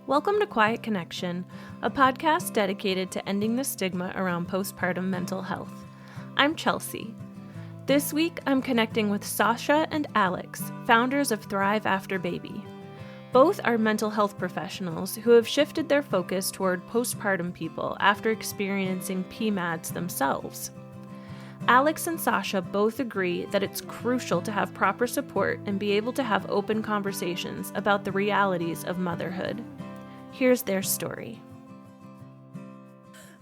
Welcome to Quiet Connection, a podcast dedicated to ending the stigma around postpartum mental health. I'm Chelsea. This week, I'm connecting with Sasha and Alex, founders of Thrive After Baby. Both are mental health professionals who have shifted their focus toward postpartum people after experiencing PMADs themselves. Alex and Sasha both agree that it's crucial to have proper support and be able to have open conversations about the realities of motherhood. Here's their story.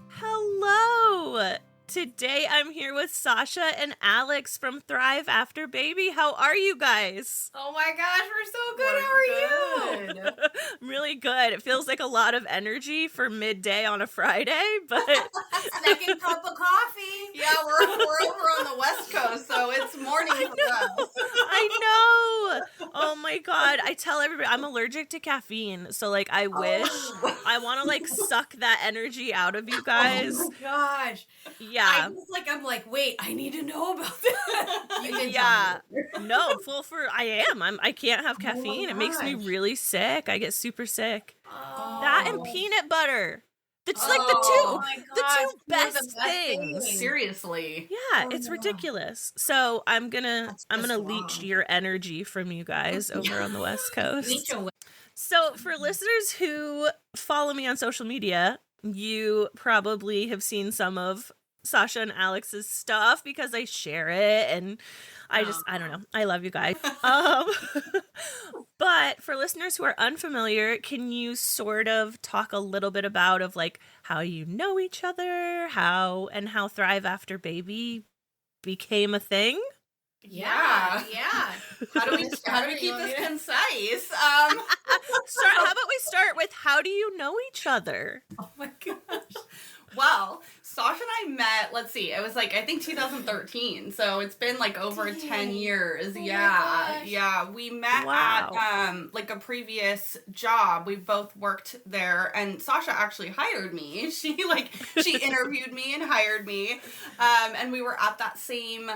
Hello! Today I'm here with Sasha and Alex from Thrive After Baby. How are you guys? Oh my gosh, we're so good. How are you? I'm really good. It feels like a lot of energy for midday on a Friday, but... Second cup of coffee. Yeah, we're over on the West Coast, so it's morning for us. I know. Oh my God. I tell everybody I'm allergic to caffeine. So like I wish I want to like suck that energy out of you guys. Oh my gosh. Yeah. I'm like, wait, I need to know about that. You didn't Yeah. tell me. No, I can't have caffeine. Oh It makes me gosh. really sick. I get super sick. Oh. That and peanut butter. It's like Oh my the gosh, two they're the best things. Seriously. Yeah, Oh, it's no. ridiculous. So I'm gonna That's leech wrong. your energy from you guys over on the West Coast. Leech away. So for listeners who follow me on social media, you probably have seen some of Sasha and Alex's stuff because I share it and I don't know. I love you guys. But for listeners who are unfamiliar, can you sort of talk a little bit about like how you know each other, how Thrive After Baby became a thing? Yeah. How do we keep this concise? How about we start with how do you know each other? Oh my gosh. Well, Sasha and I met, let's see, it was like, I think 2013. So it's been like over 10 years. Oh my Yeah. gosh. Yeah. We met Wow. at like a previous job. We both worked there and Sasha actually hired me. She interviewed me and hired me. And we were at that same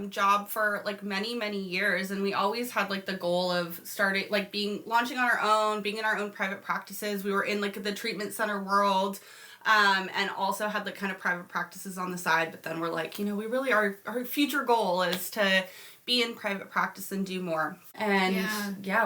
job for like many, many years. And we always had like the goal of launching on our own, being in our own private practices. We were in like the treatment center world. And also had like kind of private practices on the side, but then we're like, we really our future goal is to be in private practice and do more. And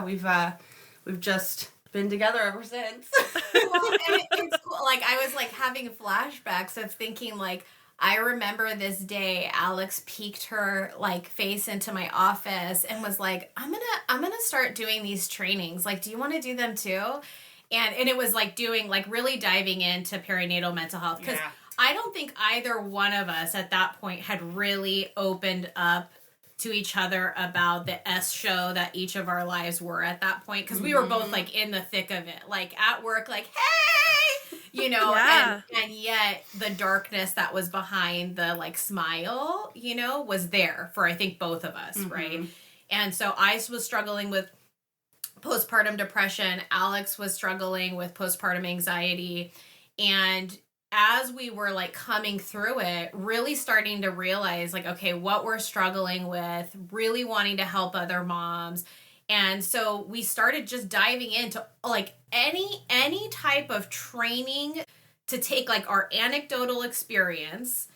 we've just been together ever since. Well, and it's cool. Like I was like having flashbacks of thinking like I remember this day Alex peeked her like face into my office and was like, I'm gonna start doing these trainings. Like, do you want to do them too? And it was like doing like really diving into perinatal mental health because I don't think either one of us at that point had really opened up to each other about the S show that each of our lives were at that point because we were both like in the thick of it, like at work, like hey, Yeah. and yet the darkness that was behind the like smile, was there for I think both of us, right? And so I was struggling with postpartum depression. Alex was struggling with postpartum anxiety. And as we were like coming through it, really starting to realize like, okay, what we're struggling with, really wanting to help other moms. And so we started just diving into like any type of training to take like our anecdotal experience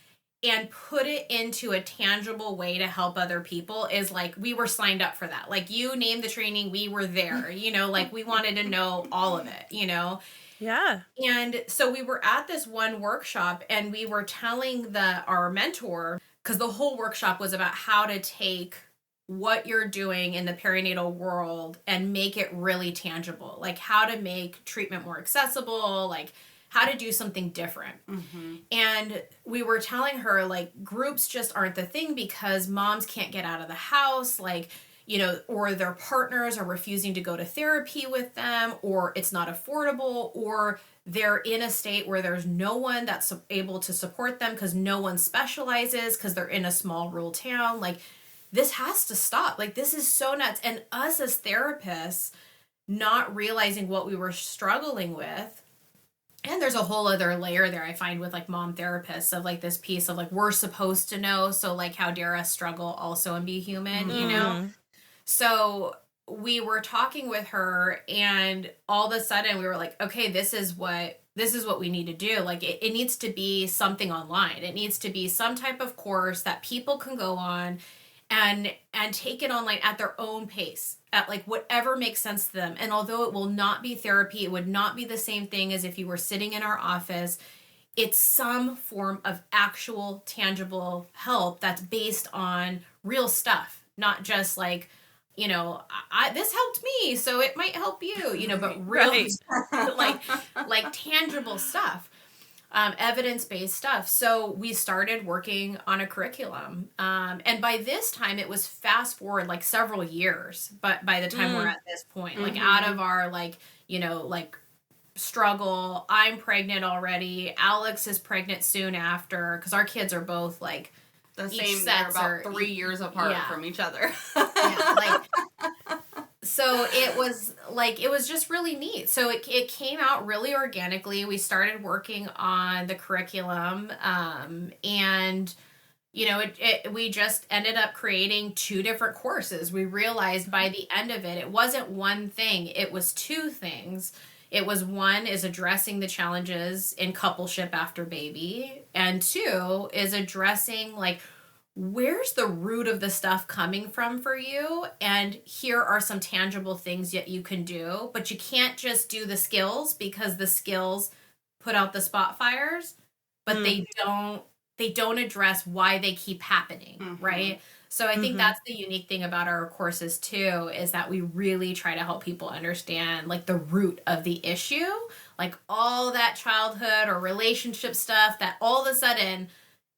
and put it into a tangible way to help other people is like, we were signed up for that. Like you named the training, we were there, like we wanted to know all of it, Yeah. And so we were at this one workshop and we were telling our mentor, because the whole workshop was about how to take what you're doing in the perinatal world and make it really tangible, like how to make treatment more accessible, like how to do something different. And we were telling her like groups just aren't the thing because moms can't get out of the house, like, or their partners are refusing to go to therapy with them, or it's not affordable, or they're in a state where there's no one that's able to support them because no one specializes because they're in a small rural town. Like this has to stop. Like this is so nuts. And us as therapists not realizing what we were struggling with. And there's a whole other layer there I find with like mom therapists of like this piece of like we're supposed to know, so like how dare us struggle also and be human, Mm. So we were talking with her, and all of a sudden we were like, okay, this is what we need to do. Like it needs to be something online. It needs to be some type of course that people can go on and take it online at their own pace, at like whatever makes sense to them. And although it will not be therapy, it would not be the same thing as if you were sitting in our office. It's some form of actual tangible help that's based on real stuff, not just like, you know, this helped me, so it might help you, you know, but real, right. like tangible stuff, evidence-based stuff. So we started working on a curriculum. And by this time it was fast forward like several years, but by the time we're at this point, like out of our like, you know, like struggle, I'm pregnant already. Alex is pregnant soon after, because our kids are both like the same. They're about 3 years apart from each other. So it was just really neat. So it came out really organically. We started working on the curriculum, and you know, we just ended up creating 2 different courses. We realized by the end of it, it wasn't one thing, it was 2 things. It was, 1 is addressing the challenges in coupleship after baby, and 2 is addressing like, where's the root of the stuff coming from for you? And here are some tangible things that you can do, but you can't just do the skills, because the skills put out the spot fires, but they don't address why they keep happening, right? So I think that's the unique thing about our courses too, is that we really try to help people understand like the root of the issue, like all that childhood or relationship stuff that all of a sudden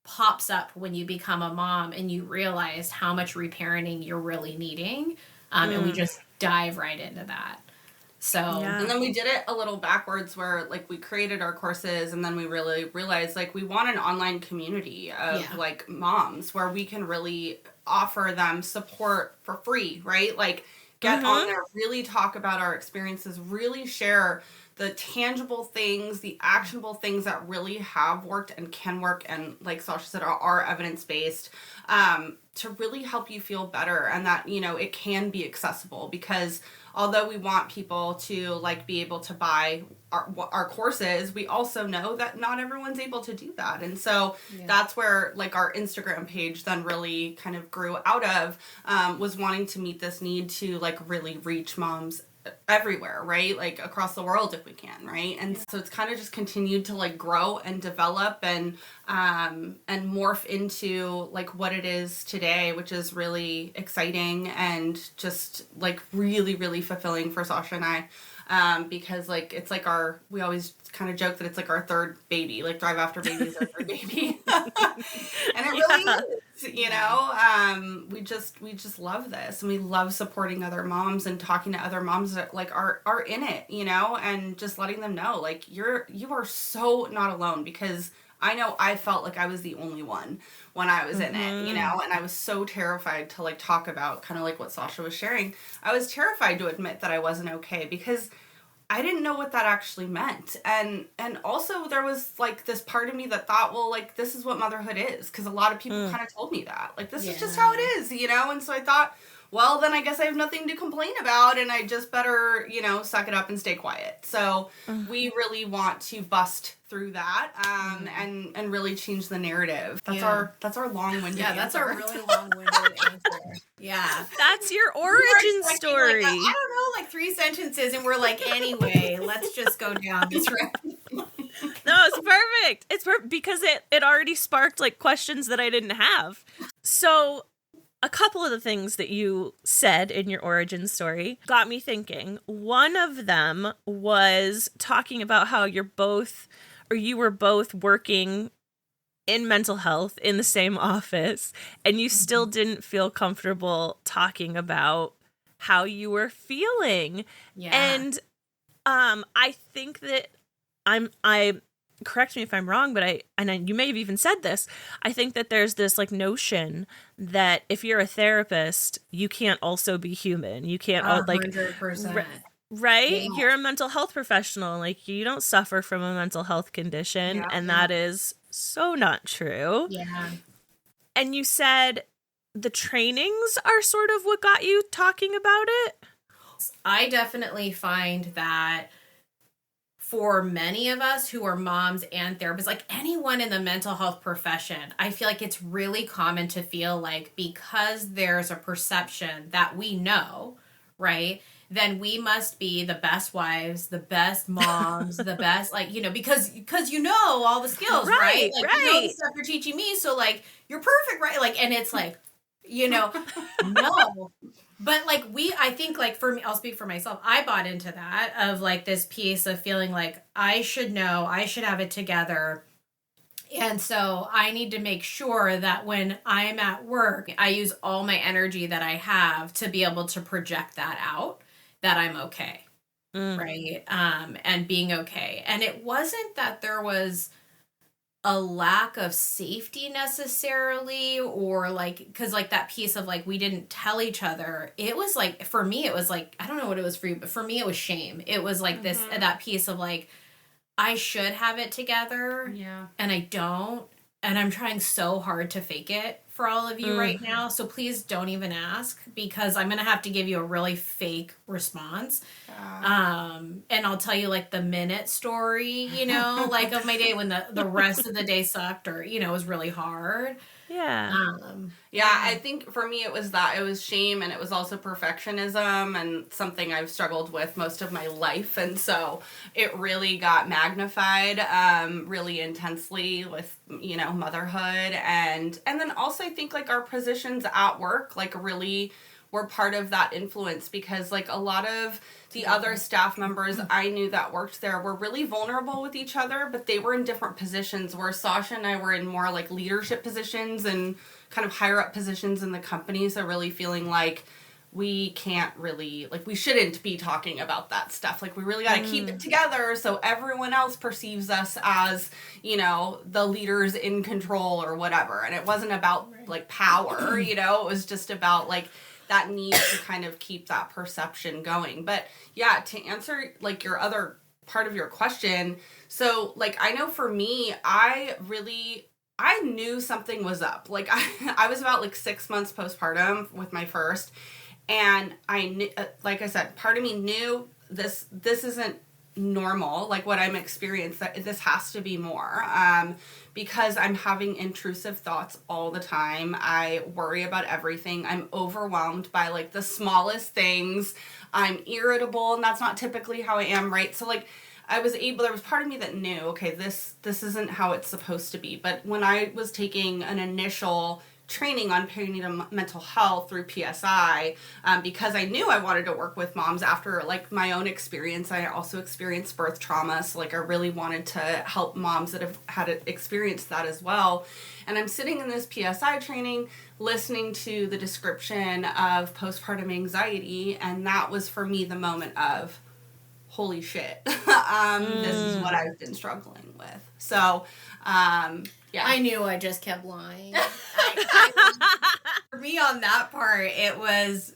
pops up when you become a mom and you realize how much reparenting you're really needing. And we just dive right into that. So, and then we did it a little backwards, where like we created our courses, and then we really realized like we want an online community of like moms where we can really offer them support for free, right? Like get on there, really talk about our experiences, really share the tangible things, the actionable things that really have worked and can work, and like Sasha said, are evidence-based, to really help you feel better, and that, you know, it can be accessible, because although we want people to like be able to buy our courses, we also know that not everyone's able to do that. And so that's where like our Instagram page then really kind of grew out of, was wanting to meet this need to like really reach moms everywhere, right? Like across the world if we can, right? And so it's kind of just continued to like grow and develop and morph into like what it is today, which is really exciting and just like really, really fulfilling for Sasha and I. Because like it's like we always kind of joke that it's like our 3rd baby, like Thrive After Baby is our 3rd baby. And it really is, you know. We just love this, and we love supporting other moms and talking to other moms that like are in it, you know, and just letting them know like you are so not alone, because I know I felt like I was the only one when I was in it, you know, and I was so terrified to like talk about kind of like what Sasha was sharing. I was terrified to admit that I wasn't okay, because I didn't know what that actually meant. And also there was like this part of me that thought, well, like this is what motherhood is, because a lot of people kind of told me that. Like this is just how it is, you know? And so I thought, well, then I guess I have nothing to complain about, and I just better, you know, suck it up and stay quiet. So we really want to bust through that, and really change the narrative. That's our long-winded answer. That's our really long-winded answer. Yeah. That's your origin story. Like, I don't know, like 3 sentences, and we're like, anyway, let's just go down this road. No, it's perfect. It's perfect because it already sparked like questions that I didn't have. So a couple of the things that you said in your origin story got me thinking. One of them was talking about how you were both working in mental health in the same office, and you still didn't feel comfortable talking about how you were feeling. Yeah. And I think that I correct me if I'm wrong, but you may have even said this, I think that there's this like notion that if you're a therapist, you can't also be human. You can't 100%. Right? Yeah. You're a mental health professional. Like you don't suffer from a mental health condition. And that is so not true. Yeah. And you said the trainings are sort of what got you talking about it. I definitely find that for many of us who are moms and therapists, like anyone in the mental health profession, I feel like it's really common to feel like because there's a perception that we know, right, then we must be the best wives, the best moms, the best, like, you know, because you know all the skills, right? Like, you know the stuff you're teaching me, so like you're perfect, right? Like, and it's like, you know, no. But like I think like for me, I'll speak for myself. I bought into that of like this piece of feeling like I should know, I should have it together. And so I need to make sure that when I'm at work, I use all my energy that I have to be able to project that out, that I'm okay. Right. And being okay. And it wasn't that there was a lack of safety necessarily, or like, because like that piece of like we didn't tell each other, it was like, for me it was like, I don't know what it was for you, but for me it was shame. It was like this, that piece of like I should have it together, and I don't, and I'm trying so hard to fake it for all of you right now, so please don't even ask, because I'm gonna have to give you a really fake response. And I'll tell you like the minute story, you know, like of my day when the rest of the day sucked, or, you know, it was really hard. I think for me it was that, it was shame, and it was also perfectionism, and something I've struggled with most of my life, and so it really got magnified really intensely with, you know, motherhood, and then also I think like our positions at work like really were part of that influence, because like a lot of the other staff members I knew that worked there were really vulnerable with each other, but they were in different positions, where Sasha and I were in more like leadership positions and kind of higher up positions in the company. So really feeling like we can't really, like, we shouldn't be talking about that stuff. Like, we really got to keep it together so everyone else perceives us as, you know, the leaders in control or whatever. And it wasn't about like power, you know, it was just about like that need to kind of keep that perception going. But yeah, to answer like your other part of your question, so like I know for me, I knew something was up. Like I was about like 6 months postpartum with my first, and I knew, like I said, part of me knew this isn't normal, like what I'm experiencing, that this has to be more, because I'm having intrusive thoughts all the time. I worry about everything. I'm overwhelmed by like the smallest things. I'm irritable, and that's not typically how I am, right? So like there was part of me that knew, okay, this isn't how it's supposed to be. But when I was taking an initial training on perinatal mental health through PSI, because I knew I wanted to work with moms after like my own experience. I also experienced birth trauma, so like I really wanted to help moms that have had experienced that as well. And I'm sitting in this PSI training listening to the description of postpartum anxiety, and that was for me the moment of holy shit, this is what I've been struggling with. So yeah, I knew I just kept lying. For me on that part, it was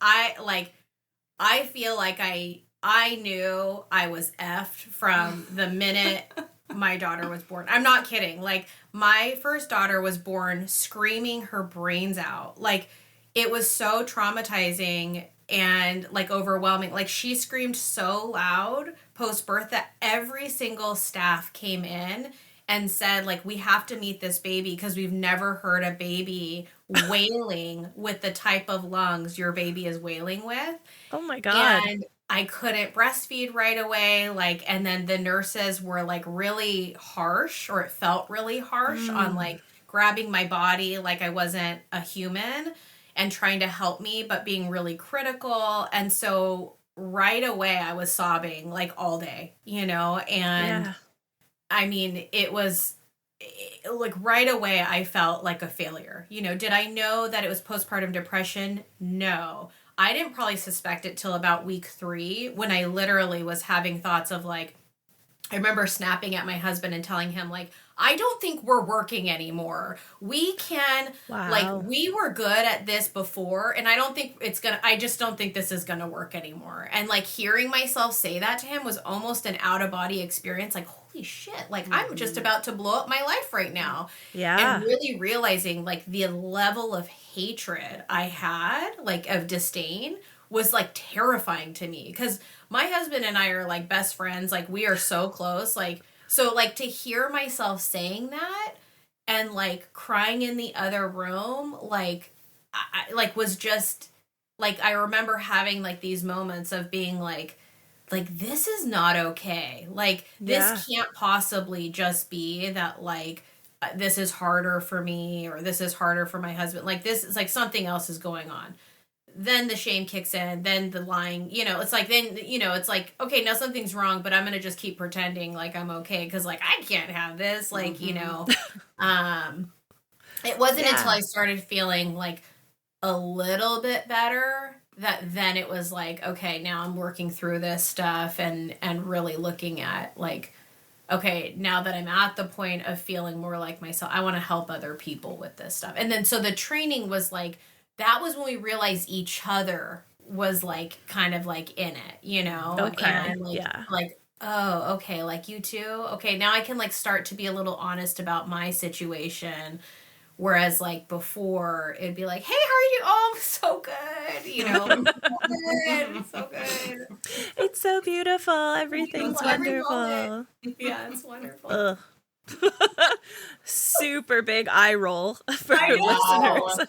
I feel like I knew I was effed from the minute my daughter was born. I'm not kidding. Like, my first daughter was born screaming her brains out. Like, it was so traumatizing and like overwhelming. Like, she screamed so loud post-birth that every single staff came in and said, like, we have to meet this baby because we've never heard a baby wailing with the type of lungs your baby is wailing with. Oh my God. And I couldn't breastfeed right away. Like, and then the nurses were like really harsh, or it felt really harsh on like grabbing my body like I wasn't a human and trying to help me, but being really critical. And so right away I was sobbing like all day, you know, and I mean, it was like right away I felt like a failure. You know, did I know that it was postpartum depression? No. I didn't probably suspect it till about week 3, when I literally was having thoughts of like, I remember snapping at my husband and telling him like, I don't think we're working anymore. We can, like, we were good at this before, and I just don't think this is gonna work anymore. And like hearing myself say that to him was almost an out of body experience. Like, holy shit, like I'm just about to blow up my life right now. Yeah. And really realizing like the level of hatred I had, like of disdain, was like terrifying to me, because my husband and I are like best friends. Like, we are so close. Like, so like to hear myself saying that and like crying in the other room, like, I like was just like, I remember having like these moments of being like, this is not okay. Like, this can't possibly just be that, like, this is harder for me, or this is harder for my husband. Like, this is like something else is going on. Then the shame kicks in, then the lying, it's like, then, it's like, okay, now something's wrong, but I'm going to just keep pretending like I'm okay. 'Cause like, I can't have this. Like, it wasn't until I started feeling like a little bit better that then it was like, okay, now I'm working through this stuff and really looking at like, okay, now that I'm at the point of feeling more like myself, I want to help other people with this stuff. And then so the training was like, that was when we realized each other was like kind of like in it, Okay. And like, oh, okay, like you too. Okay, now I can like start to be a little honest about my situation. Whereas like before, it'd be like, hey, how are you? Oh, I'm so good. So good. It's so beautiful. Everything's wonderful. Yeah, it's wonderful. Ugh. Super big eye roll for listeners.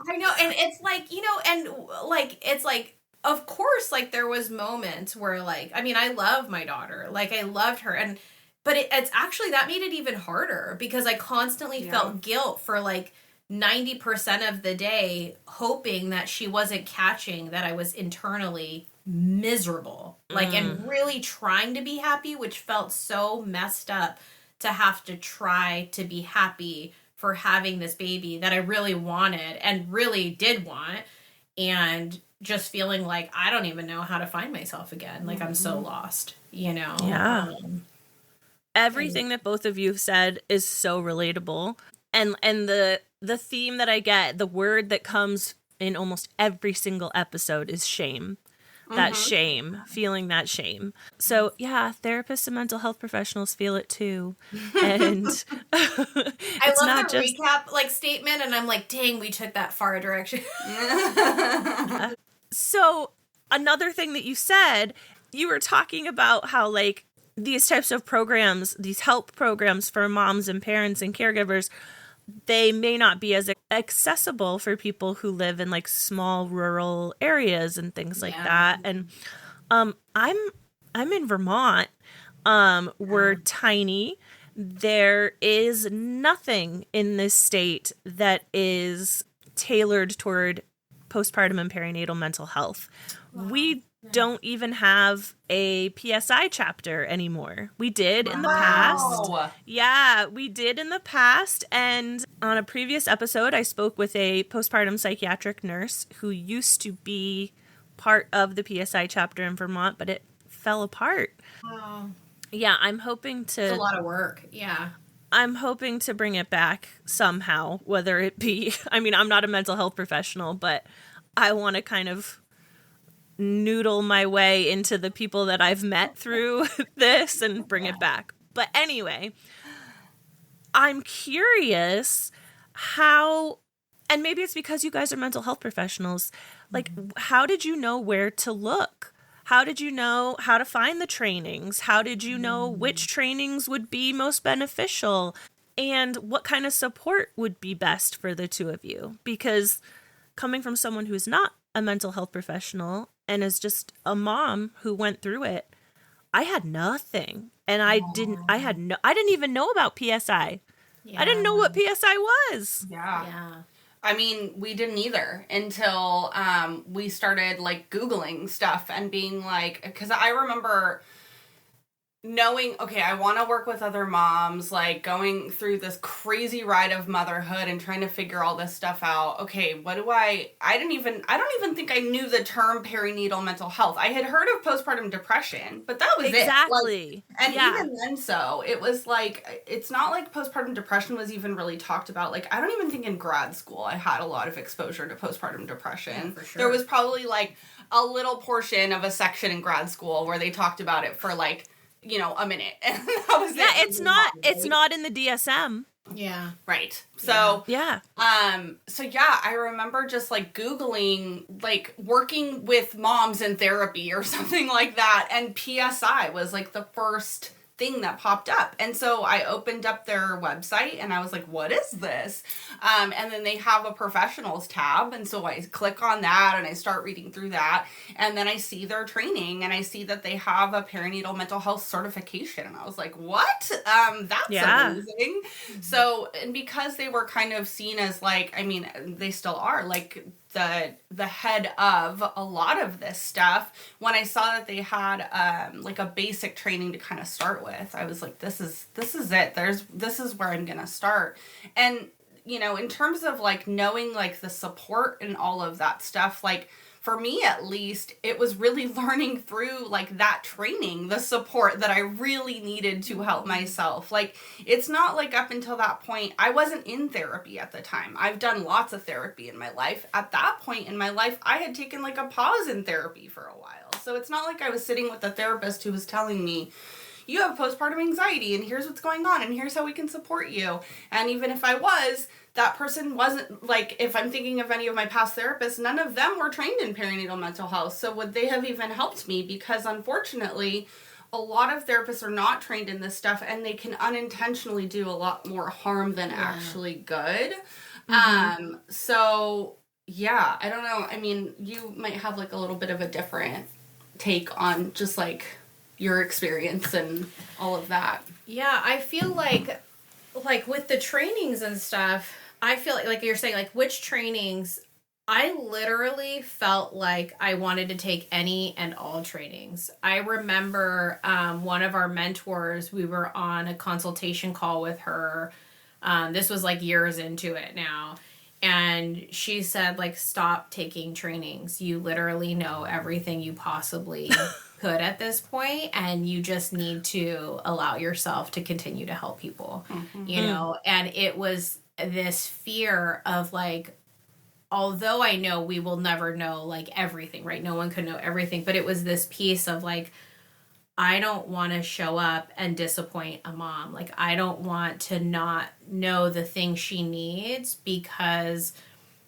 I know. And it's like, and like, it's like, of course, like there was moments where like, I mean, I love my daughter. Like, I loved her. But it's actually, that made it even harder, because I constantly felt guilt for like 90% of the day, hoping that she wasn't catching that I was internally miserable. Like, and really trying to be happy, which felt so messed up to have to try to be happy for having this baby that I really wanted and really did want. And just feeling like I don't even know how to find myself again. Like, I'm so lost, Yeah. Everything that both of you have said is so relatable. And the theme that I get, the word that comes in almost every single episode is shame. That shame, feeling that shame. So yeah, therapists and mental health professionals feel it too. And I love the recap like statement, and I'm like, dang, we took that far a direction. So another thing that you said, you were talking about how like these types of programs, these help programs for moms and parents and caregivers, they may not be as accessible for people who live in like small rural areas and things like that. And I'm in Vermont. We're tiny. There is nothing in this state that is tailored toward postpartum and perinatal mental health. We don't even have a PSI chapter anymore. We did in the past. Yeah, we did in the past. And on a previous episode, I spoke with a postpartum psychiatric nurse who used to be part of the PSI chapter in Vermont, but it fell apart. Wow. Yeah, I'm hoping to... It's a lot of work, yeah. I'm hoping to bring it back somehow, whether it be... I mean, I'm not a mental health professional, but I want to kind of noodle my way into the people that I've met through this and bring it back. But anyway, I'm curious how, and maybe it's because you guys are mental health professionals, like how did you know where to look? How did you know how to find the trainings? How did you know which trainings would be most beneficial? And what kind of support would be best for the two of you? Because coming from someone who's not a mental health professional and is just a mom who went through it, I had nothing. And I didn't even know about PSI. Yeah. I didn't know what PSI was. Yeah. I mean, we didn't either until we started like Googling stuff and being like, because I remember knowing, okay, I want to work with other moms, like going through this crazy ride of motherhood and trying to figure all this stuff out. Okay, what do I don't even think I knew the term perinatal mental health. I had heard of postpartum depression, but that was exactly. Like, and even then, so it was like, it's not like postpartum depression was even really talked about. Like, I don't even think in grad school I had a lot of exposure to postpartum depression. Yeah, for sure. There was probably like a little portion of a section in grad school where they talked about it for like a minute. And that was Yeah, it. it's not in the DSM. Yeah. Right. So, yeah. I remember just like Googling, like working with moms in therapy or something like that. And PSI was like the first thing that popped up. And so I opened up their website and I was like, what is this? And then they have a professionals tab. And so I click on that and I start reading through that. And then I see their training and I see that they have a perinatal mental health certification. And I was like, what? That's amazing. So, and because they were kind of seen as like, I mean, they still are like the head of a lot of this stuff, when I saw that they had like a basic training to kind of start with, I was like, this is it. This is where I'm gonna start. And in terms of like knowing like the support and all of that stuff, like for me at least, it was really learning through like that training, the support that I really needed to help myself. Like, it's not like up until that point, I wasn't in therapy at the time. I've done lots of therapy in my life. At that point in my life, I had taken like a pause in therapy for a while. So it's not like I was sitting with a therapist who was telling me, you have postpartum anxiety and here's what's going on and here's how we can support you. And even if I was, that person wasn't, like, if I'm thinking of any of my past therapists, none of them were trained in perinatal mental health. So would they have even helped me? Because unfortunately, a lot of therapists are not trained in this stuff and they can unintentionally do a lot more harm than actually good. So yeah, I don't know. I mean, you might have like a little bit of a different take on just like your experience and all of that. Yeah, I feel like with the trainings and stuff, I feel like you're saying, like, which trainings, I literally felt like I wanted to take any and all trainings. I remember one of our mentors, we were on a consultation call with her. This was like years into it now. And she said, like, stop taking trainings. You literally know everything you possibly could at this point, and you just need to allow yourself to continue to help people, And it was this fear of, like, although I know we will never know, like, everything, right? No one could know everything. But it was this piece of, like, I don't want to show up and disappoint a mom. Like, I don't want to not know the thing she needs, because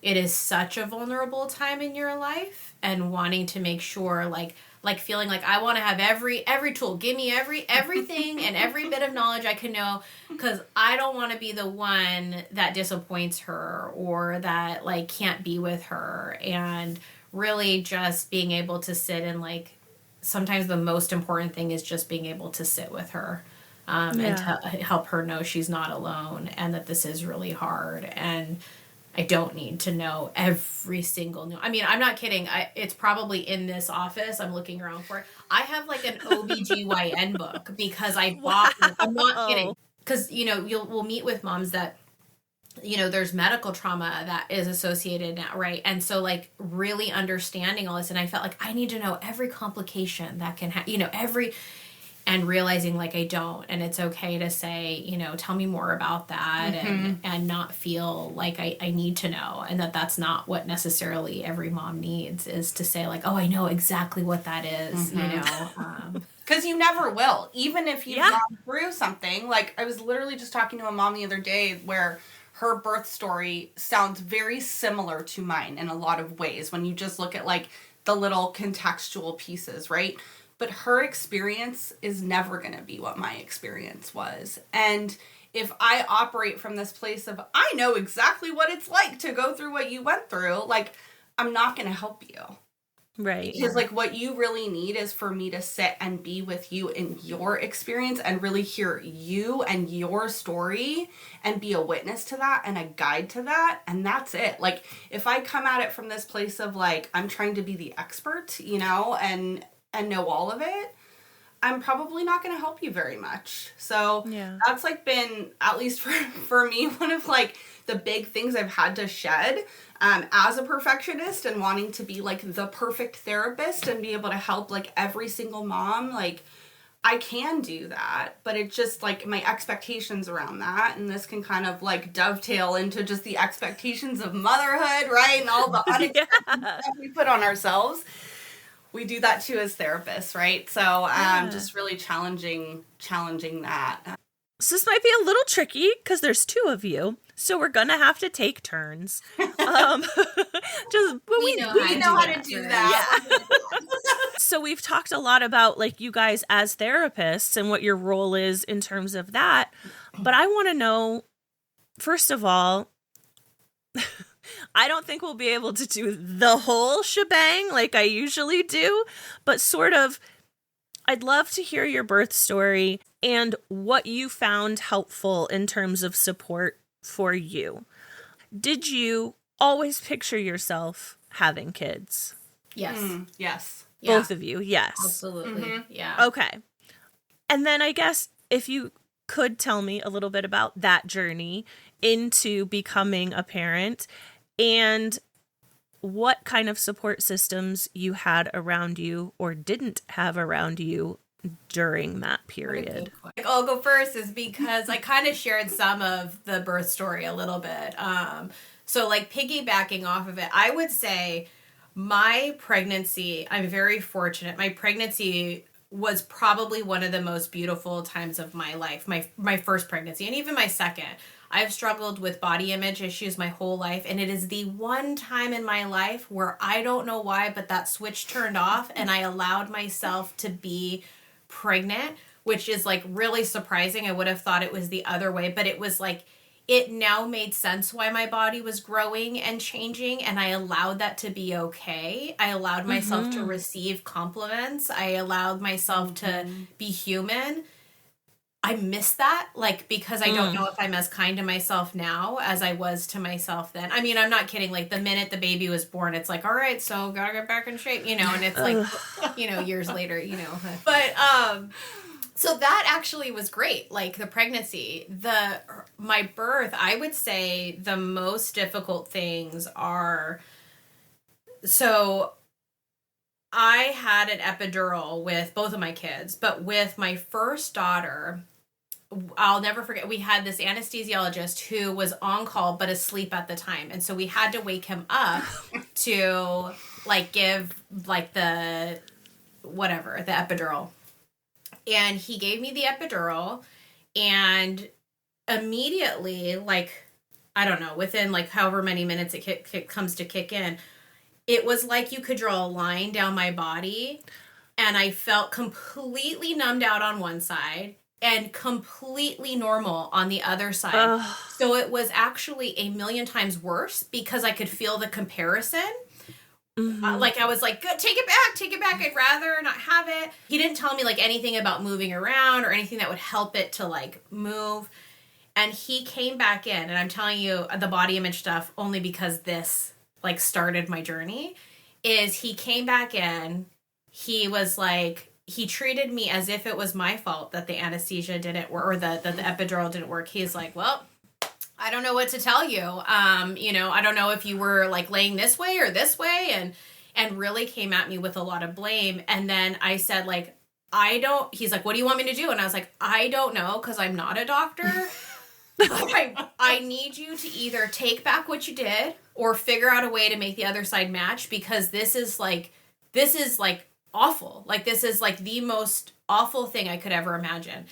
it is such a vulnerable time in your life, and wanting to make sure, like feeling like I want to have every tool. Give me everything and every bit of knowledge I can know, because I don't want to be the one that disappoints her or that, like, can't be with her. And really just being able to sit and, like, sometimes the most important thing is just being able to sit with her and to help her know she's not alone and that this is really hard. And I don't need to know every single I mean, I'm not kidding. It's probably in this office. I'm looking around for it. I have like an OBGYN book because I bought I'm not kidding. Because, we'll meet with moms that, there's medical trauma that is associated now, right? And so, like, really understanding all this, and I felt like I need to know every complication that can happen, and realizing, like, I don't, and it's okay to say, tell me more about that, and not feel like I need to know, and that's not what necessarily every mom needs, is to say, like, oh, I know exactly what that is, Because you never will, even if you've gone through something. Like, I was literally just talking to a mom the other day where her birth story sounds very similar to mine in a lot of ways when you just look at, like, the little contextual pieces, right? But her experience is never going to be what my experience was. And if I operate from this place of, I know exactly what it's like to go through what you went through, like, I'm not going to help you. Right. Because, like, what you really need is for me to sit and be with you in your experience and really hear you and your story and be a witness to that and a guide to that. And that's it. Like, if I come at it from this place of, like, I'm trying to be the expert, and know all of it, I'm probably not going to help you very much. So that's, like, been, at least for me, one of, like, the big things I've had to shed as a perfectionist, and wanting to be, like, the perfect therapist and be able to help, like, every single mom. Like, I can do that, but it just, like, my expectations around that, and this can kind of, like, dovetail into just the expectations of motherhood, right? And all the unexpected stuff we put on ourselves. we do that too as therapists, right? So just really challenging that. So this might be a little tricky because there's two of you, so we're gonna have to take turns. We know how to do that. Yeah. So we've talked a lot about like you guys as therapists and what your role is in terms of that, but I want to know, first of all, I don't think we'll be able to do the whole shebang like I usually do, but sort of, I'd love to hear your birth story and what you found helpful in terms of support for you. Did you always picture yourself having kids? Yes. Yes. Both of you, yes. Absolutely. Mm-hmm. Yeah. Okay. And then I guess if you could tell me a little bit about that journey into becoming a parent and what kind of support systems you had around you or didn't have around you during that period. I'll go first is because I kind of shared some of the birth story a little bit. So like piggybacking off of it, I would say my pregnancy, I'm very fortunate. My pregnancy was probably one of the most beautiful times of my life. My first pregnancy and even my second. I've struggled with body image issues my whole life, and it is the one time in my life where I don't know why, but that switch turned off and I allowed myself to be pregnant, which is like really surprising. I would have thought it was the other way, but it was like, it now made sense why my body was growing and changing, and I allowed that to be okay. I allowed myself to receive compliments. I allowed myself to be human. I miss that, like, because I don't know if I'm as kind to myself now as I was to myself then. I mean, I'm not kidding. Like, the minute the baby was born, it's like, all right, so gotta get back in shape, you know, and it's like, you know, years later, you know. But, so that actually was great. Like, the pregnancy, my birth, I would say the most difficult things are, so I had an epidural with both of my kids, but with my first daughter, I'll never forget, we had this anesthesiologist who was on call but asleep at the time. And so we had to wake him up to like give like the epidural. And he gave me the epidural, and immediately, like, I don't know, within like however many minutes it comes to kick in, it was like you could draw a line down my body, and I felt completely numbed out on one side and completely normal on the other side. Ugh. So it was actually a million times worse because I could feel the comparison. Like, I was like, good, take it back. I'd rather not have it. He didn't tell me like anything about moving around or anything that would help it to like move. And he came back in, and I'm telling you the body image stuff only because this like started my journey, is he came back in. He was like, he treated me as if it was my fault that the anesthesia didn't work, or that the epidural didn't work. He's like, well, I don't know what to tell you. You know, I don't know if you were like laying this way or this way, and really came at me with a lot of blame. And then I said, like, he's like, what do you want me to do? And I was like, I don't know, because I'm not a doctor. I need you to either take back what you did or figure out a way to make the other side match, because this is like awful. Like, this is like the most awful thing I could ever imagine.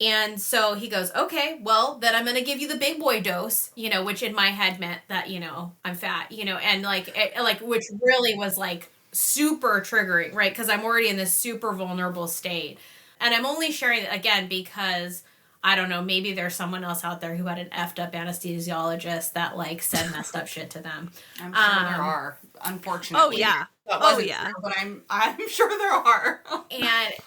And so he goes, okay, well, then I'm going to give you the big boy dose, you know, which in my head meant that, you know, I'm fat, you know, and which really was like super triggering, right? Because I'm already in this super vulnerable state. And I'm only sharing it again because, I don't know, maybe there's someone else out there who had an effed up anesthesiologist that like said messed up shit to them. I'm sure there are, unfortunately. Oh yeah. True, but I'm sure there are.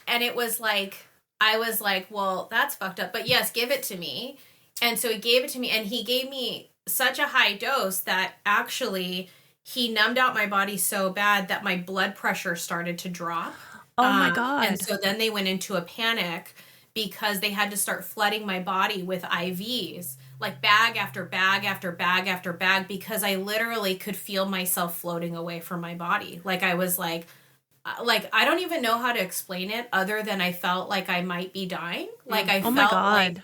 and it was like, I was like, well, that's fucked up, but yes, give it to me. And so he gave it to me, and he gave me such a high dose that actually he numbed out my body so bad that my blood pressure started to drop. Oh my God. And so then they went into a panic because they had to start flooding my body with IVs, like bag after bag after bag after bag, because I literally could feel myself floating away from my body. Like, I was like, I don't even know how to explain it other than I felt like I might be dying. Like, I felt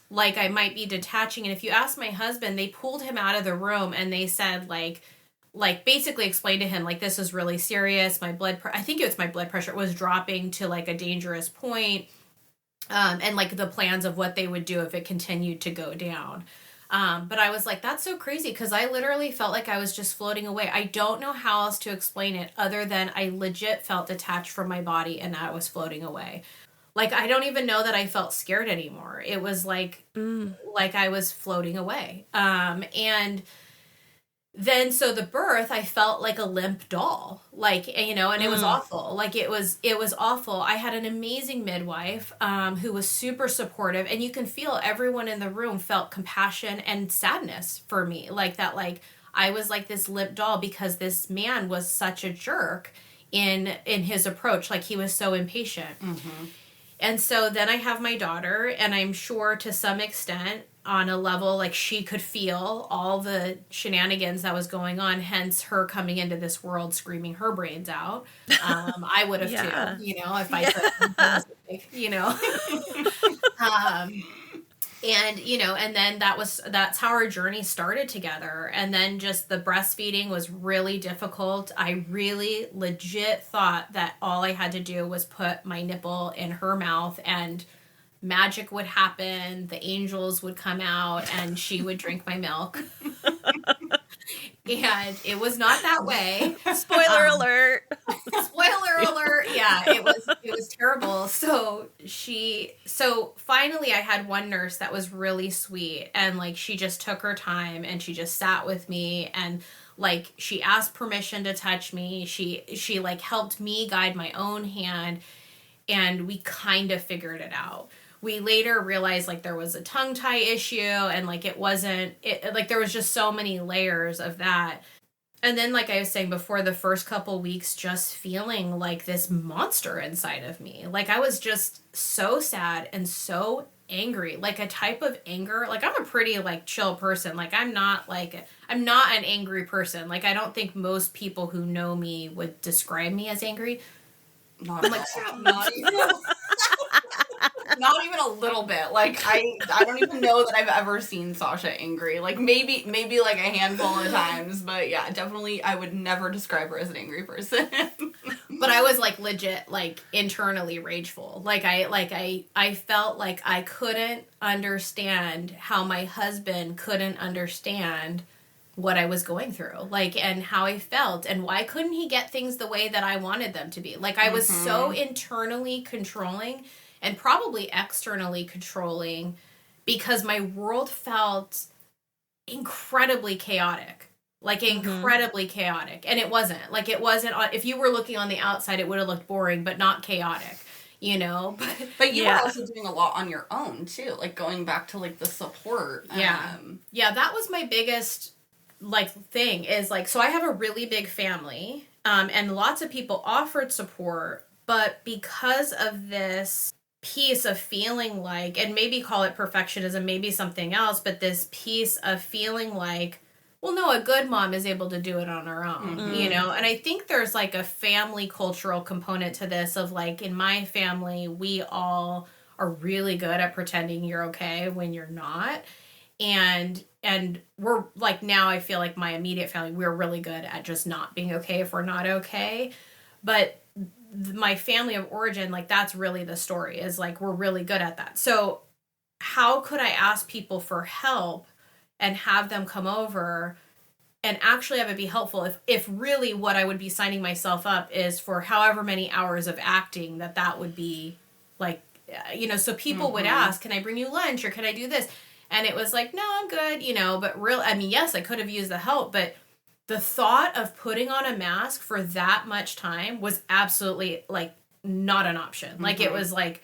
like I might be detaching. And if you ask my husband, they pulled him out of the room and they said, like, like basically explained to him like this is really serious. I think it's my blood pressure was dropping to like a dangerous point, and like the plans of what they would do if it continued to go down. But I was like, that's so crazy because I literally felt like I was just floating away. I don't know how else to explain it other than I legit felt detached from my body and I was floating away. Like, I don't even know that I felt scared anymore. It was like I was floating away. And then so the birth, I felt like a limp doll, like, you know, and it was awful. Like it was awful. I had an amazing midwife, who was super supportive, and you can feel everyone in the room felt compassion and sadness for me. Like that, like I was like this limp doll because this man was such a jerk in his approach. Like he was so impatient. And so then I have my daughter, and I'm sure to some extent, on a level, like she could feel all the shenanigans that was going on, hence her coming into this world screaming her brains out. I would have too, you know, if I could, you know. And, you know, and then that's how our journey started together. And then just the breastfeeding was really difficult. I really legit thought that all I had to do was put my nipple in her mouth and magic would happen. The angels would come out and she would drink my milk. And it was not that way. Spoiler alert. Spoiler alert. Yeah, it was terrible. So finally I had one nurse that was really sweet, and like she just took her time and she just sat with me, and like she asked permission to touch me. She like helped me guide my own hand, and we kind of figured it out. We later realized like there was a tongue tie issue, and like like there was just so many layers of that. And then, like I was saying before, the first couple weeks just feeling like this monster inside of me. Like I was just so sad and so angry, like a type of anger. Like I'm a pretty like chill person. Like I'm not an angry person. Like I don't think most people who know me would describe me as angry. Not even a little bit. Like I don't even know that I've ever seen Sasha angry. Like maybe like a handful of times, but yeah, definitely I would never describe her as an angry person. But I was like legit like internally rageful. Like I felt like I couldn't understand how my husband couldn't understand what I was going through, like, and how I felt, and why couldn't he get things the way that I wanted them to be. Like I was so internally controlling and probably externally controlling because my world felt incredibly chaotic. Like incredibly chaotic. And it wasn't. If you were looking on the outside, it would have looked boring, but not chaotic, you know? But you were also doing a lot on your own too, like going back to like the support. Yeah. Yeah, that was my biggest like thing is like, so I have a really big family, and lots of people offered support, but because of this piece of feeling like, and maybe call it perfectionism, maybe something else, but this piece of feeling like, well, no, a good mom is able to do it on her own, you know? And I think there's like a family cultural component to this of like, in my family, we all are really good at pretending you're okay when you're not. And we're like, now I feel like my immediate family, we're really good at just not being okay if we're not okay. But my family of origin, like that's really the story, is like we're really good at that. So how could I ask people for help and have them come over and actually have it be helpful if really what I would be signing myself up is for however many hours of acting that would be like, you know, so people would ask, can I bring you lunch or can I do this? And it was like, no, I'm good, you know, but I mean, yes, I could have used the help, but the thought of putting on a mask for that much time was absolutely like not an option. Like it was like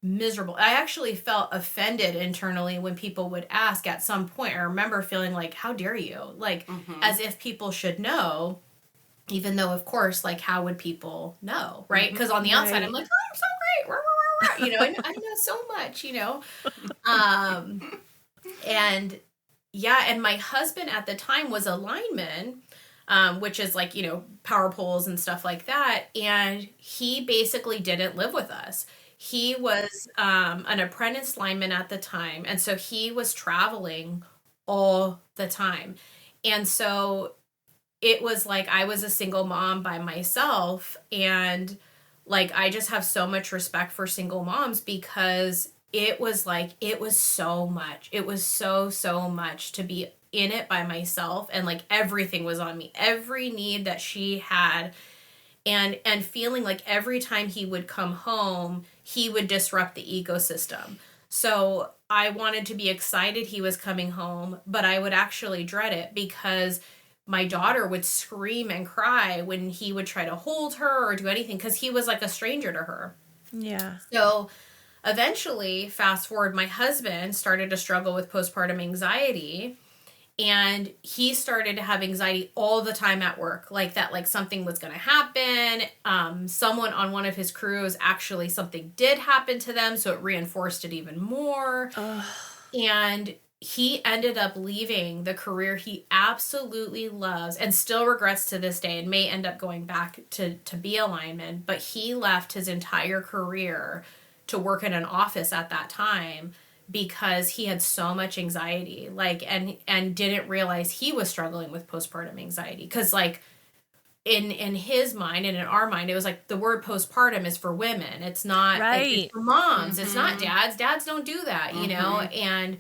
miserable. I actually felt offended internally when people would ask at some point. I remember feeling like, how dare you? Like as if people should know, even though of course, like how would people know? Right. Because on the outside, I'm like, oh, I'm so great. Rah, rah, rah, rah. You know, I know so much, you know? And yeah, and my husband at the time was a lineman, which is like, you know, power poles and stuff like that. And he basically didn't live with us. He was an apprentice lineman at the time. And so he was traveling all the time. And so it was like I was a single mom by myself. And like, I just have so much respect for single moms because it was like, it was so much. It was so, so much to be in it by myself. And like, everything was on me. Every need that she had. And feeling like every time he would come home, he would disrupt the ecosystem. So I wanted to be excited he was coming home, but I would actually dread it because my daughter would scream and cry when he would try to hold her or do anything because he was like a stranger to her. Yeah. So eventually, fast forward, my husband started to struggle with postpartum anxiety. And he started to have anxiety all the time at work, like that, like something was going to happen. Someone on one of his crews, actually something did happen to them. So it reinforced it even more. Ugh. And he ended up leaving the career he absolutely loves and still regrets to this day and may end up going back to be a lineman. But he left his entire career to work in an office at that time because he had so much anxiety, like, and didn't realize he was struggling with postpartum anxiety. Cause like in his mind and in our mind, it was like the word postpartum is for women. It's not, right. It's for moms. Mm-hmm. It's not dads. Dads don't do that, you know? And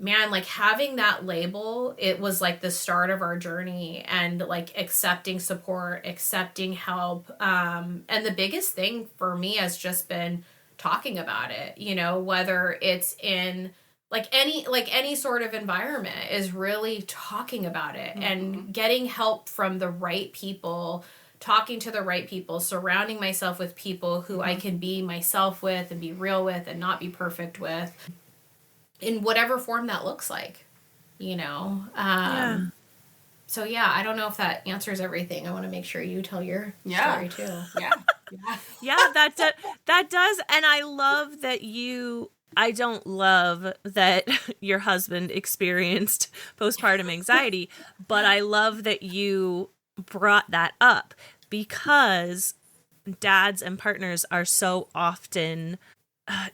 man, like having that label, it was like the start of our journey and like accepting support, accepting help. And the biggest thing for me has just been talking about it, you know, whether it's in any sort of environment, is really talking about it. Mm-hmm. And getting help from the right people, talking to the right people, surrounding myself with people who I can be myself with and be real with and not be perfect with in whatever form that looks like, you know? So yeah, I don't know if that answers everything. I want to make sure you tell your story too. Yeah, that does. And I love that I don't love that your husband experienced postpartum anxiety, but I love that you brought that up because dads and partners are so often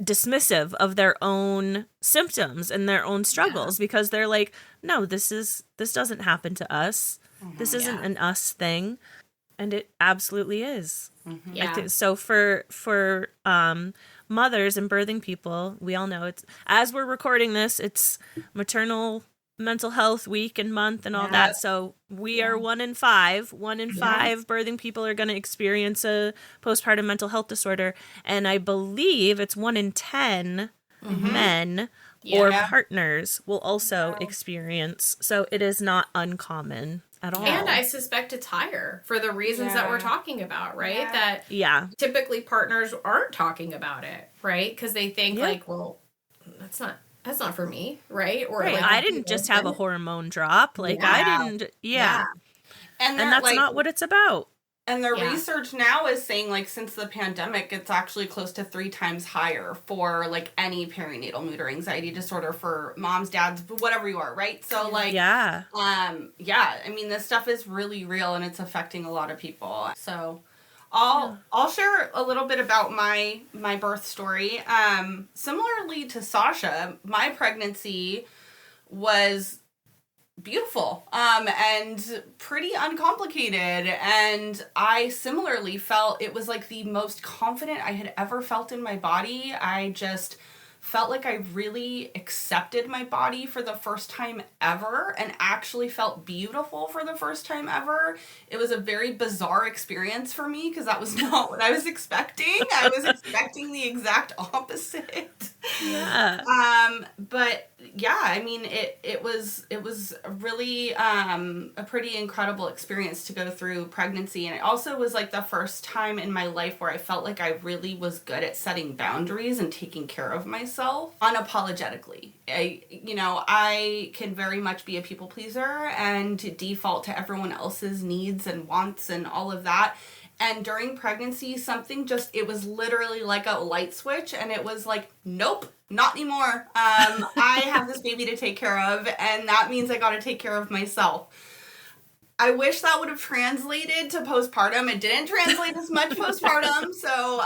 dismissive of their own symptoms and their own struggles because they're like, no, this doesn't happen to us. Mm-hmm, this isn't an us thing. And it absolutely is. Mm-hmm. Yeah. So for mothers and birthing people, we all know it's, as we're recording this, it's maternal mental health week and month and all that. So we are 1 in 5. 1 in 5 birthing people are going to experience a postpartum mental health disorder. And I believe it's 1 in 10 men or partners will also experience. So it is not uncommon at all. And I suspect it's higher for the reasons that we're talking about, right? That typically partners aren't talking about it, right? Because they think like, well, that's not for me, right? Or right. Like, I didn't just have a hormone drop. Like I didn't, And that's like, not what it's about. And the research now is saying, like, since the pandemic, it's actually close to 3 times higher for, like, any perinatal mood or anxiety disorder for moms, dads, whatever you are, right? So, like, I mean, this stuff is really real and it's affecting a lot of people. So, I'll share a little bit about my birth story. Similarly to Sasha, my pregnancy was beautiful and pretty uncomplicated, and I similarly felt it was like the most confident I had ever felt in my body. I just felt like I really accepted my body for the first time ever and actually felt beautiful for the first time ever. It was a very bizarre experience for me because that was not what I was expecting. I was expecting the exact opposite. But yeah, I mean, it was really a pretty incredible experience to go through pregnancy. And it also was like the first time in my life where I felt like I really was good at setting boundaries and taking care of myself unapologetically. I can very much be a people pleaser and default to everyone else's needs and wants and all of that. And during pregnancy, it was literally like a light switch, and it was like, nope, not anymore. I have this baby to take care of, and that means I got to take care of myself. I wish that would have translated to postpartum. It didn't translate as much postpartum, so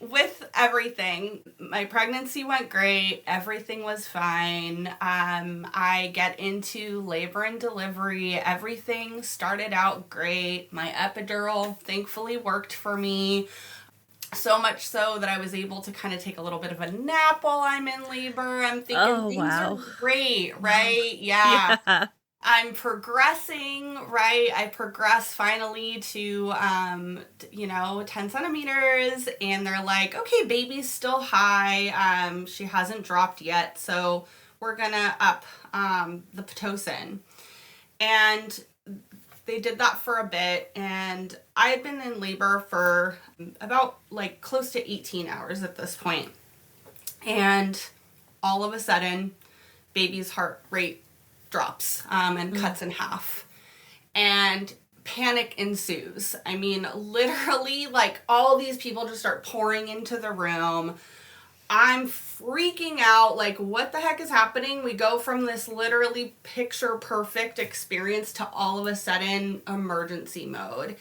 with everything, my pregnancy went great. Everything was fine. I get into labor and delivery. Everything started out great. My epidural thankfully worked for me. So much so that I was able to kind of take a little bit of a nap while I'm in labor. I'm thinking things are great, right? Yeah. I'm progressing, right? I progress finally to, 10 centimeters, and they're like, okay, baby's still high. She hasn't dropped yet, so we're gonna up the Pitocin. And they did that for a bit, and I had been in labor for about like close to 18 hours at this point. And all of a sudden, baby's heart rate drops and cuts in half. And panic ensues. I mean, literally, like, all these people just start pouring into the room. I'm freaking out, like, what the heck is happening? We go from this literally picture perfect experience to all of a sudden emergency mode.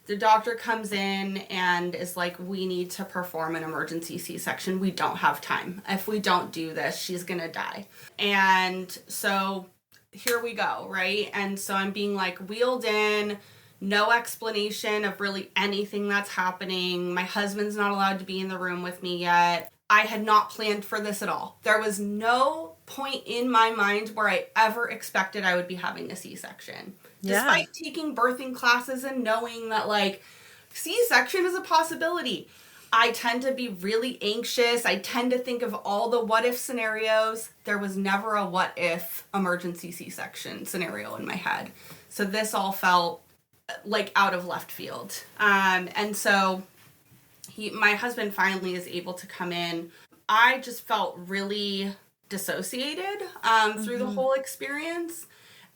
The doctor comes in and is like, we need to perform an emergency C-section. We don't have time. If we don't do this, she's gonna die. And so here we go, right? And so I'm being like wheeled in, no explanation of really anything that's happening. My husband's not allowed to be in the room with me yet. I had not planned for this at all. There was no point in my mind where I ever expected I would be having a C-section. Yeah. Despite taking birthing classes and knowing that, like, C-section is a possibility. I tend to be really anxious. I tend to think of all the what if scenarios. There was never a what if emergency C-section scenario in my head. So this all felt like out of left field. And so my husband finally is able to come in. I just felt really dissociated through the whole experience.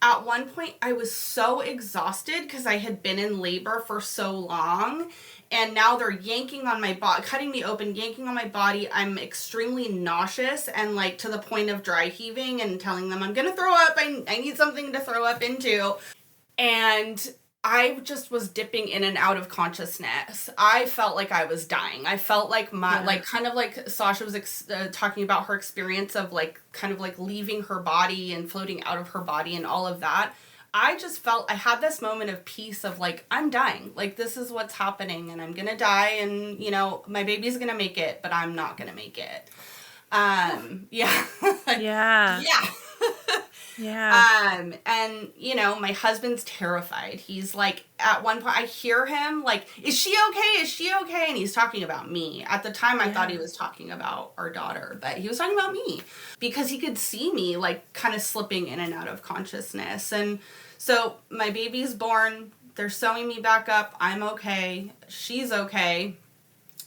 At one point, I was so exhausted because I had been in labor for so long, and now they're yanking on my body, cutting me open, yanking on my body. I'm extremely nauseous and, like, to the point of dry heaving and telling them I'm going to throw up. I need something to throw up into. And I just was dipping in and out of consciousness. I felt like I was dying. I felt like kind of like Sasha was talking about her experience of, like, kind of like leaving her body and floating out of her body and all of that. I just felt, I had this moment of peace of, like, I'm dying. Like, this is what's happening, and I'm gonna die, and, you know, my baby's gonna make it, but I'm not gonna make it. Yeah. Yeah. Yeah. Yeah. And, you know, my husband's terrified. He's like, at one point, I hear him like, is she okay? Is she okay? And he's talking about me. At the time, I thought he was talking about our daughter, but he was talking about me because he could see me, like, kind of slipping in and out of consciousness. And so my baby's born. They're sewing me back up. I'm okay. She's okay.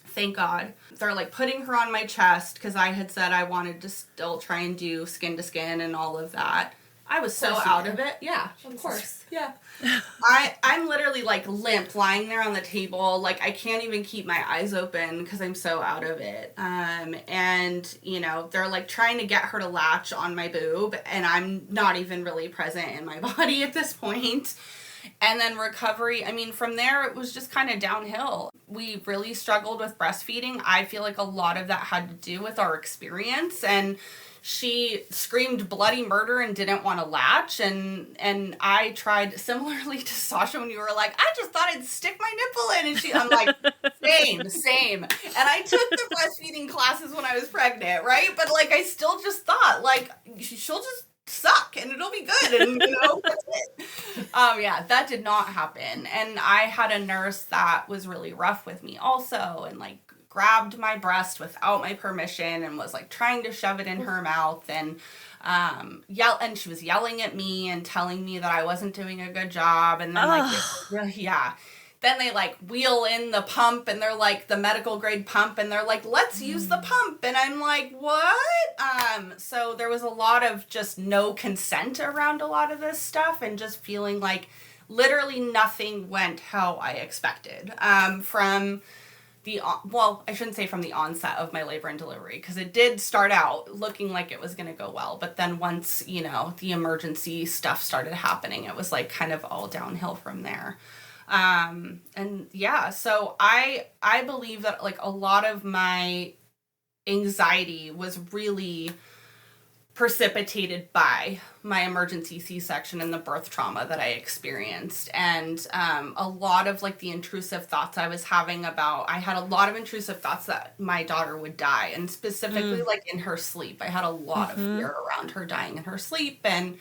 Thank God. They're, like, putting her on my chest because I had said I wanted to still try and do skin to skin and all of that. I was so out of it. Yeah, of course. Yeah. I'm literally, like, limp, lying there on the table. Like, I can't even keep my eyes open because I'm so out of it. And, you know, they're, like, trying to get her to latch on my boob, and I'm not even really present in my body at this point. And then recovery, I mean, from there, it was just kind of downhill. We really struggled with breastfeeding. I feel like a lot of that had to do with our experience. And she screamed bloody murder and didn't want to latch. And I tried, similarly to Sasha, when you were like, I just thought I'd stick my nipple in. And I'm like, same. And I took the breastfeeding classes when I was pregnant, right? But, like, I still just thought, like, she'll just suck and it'll be good, and, you know, that's it. Yeah, that did not happen. And I had a nurse that was really rough with me also, and, like, grabbed my breast without my permission and was, like, trying to shove it in her mouth, and and she was yelling at me and telling me that I wasn't doing a good job. And then then they, like, wheel in the pump, and they're like, the medical grade pump, and they're like, let's use the pump. And I'm like, what? So there was a lot of just no consent around a lot of this stuff, and just feeling like literally nothing went how I expected. From the, I shouldn't say from the onset of my labor and delivery, because it did start out looking like it was going to go well. But then once, you know, the emergency stuff started happening, it was, like, kind of all downhill from there. And yeah, so I believe that like a lot of my anxiety was really precipitated by my emergency C-section and the birth trauma that I experienced. And a lot of like the intrusive thoughts I was having about, I had a lot of intrusive thoughts that my daughter would die, and specifically like in her sleep. I had a lot of fear around her dying in her sleep, and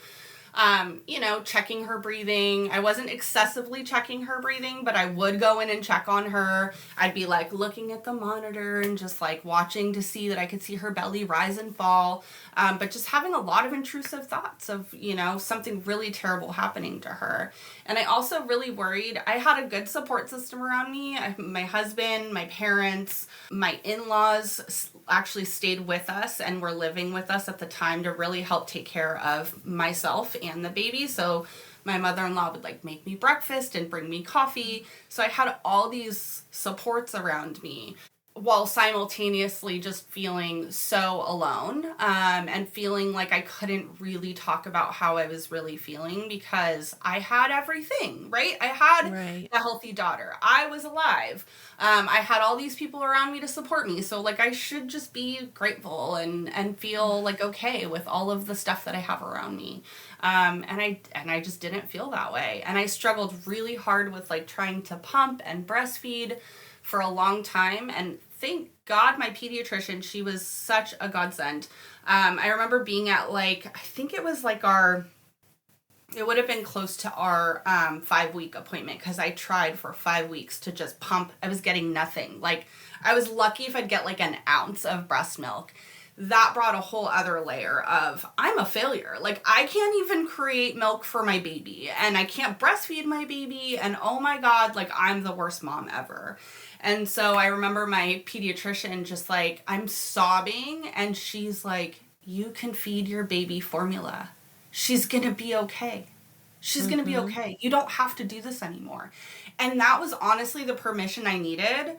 you know, checking her breathing. I wasn't excessively checking her breathing, but I would go in and check on her. I'd be like looking at the monitor and just like watching to see that I could see her belly rise and fall. But just having a lot of intrusive thoughts of, you know, something really terrible happening to her. And I also really worried. I had a good support system around me. My husband, my parents, my in-laws actually stayed with us and were living with us at the time to really help take care of myself and the baby. So my mother-in-law would like make me breakfast and bring me coffee. So I had all these supports around me, while simultaneously just feeling so alone, and feeling like I couldn't really talk about how I was really feeling because I had everything, right? I had a healthy daughter. I was alive. I had all these people around me to support me. So like I should just be grateful and feel like okay with all of the stuff that I have around me. And I just didn't feel that way. And I struggled really hard with like trying to pump and breastfeed for a long time. And thank God my pediatrician, she was such a godsend. I remember being at like, I think it was like it would have been close to our 5-week appointment, because I tried for 5 weeks to just pump. I was getting nothing. Like I was lucky if I'd get like an ounce of breast milk. That brought a whole other layer of I'm a failure. Like I can't even create milk for my baby, and I can't breastfeed my baby, and oh my God, like I'm the worst mom ever. And so I remember my pediatrician just like, I'm sobbing, and she's like, you can feed your baby formula. She's gonna be okay. She's gonna be okay. You don't have to do this anymore. And that was honestly the permission I needed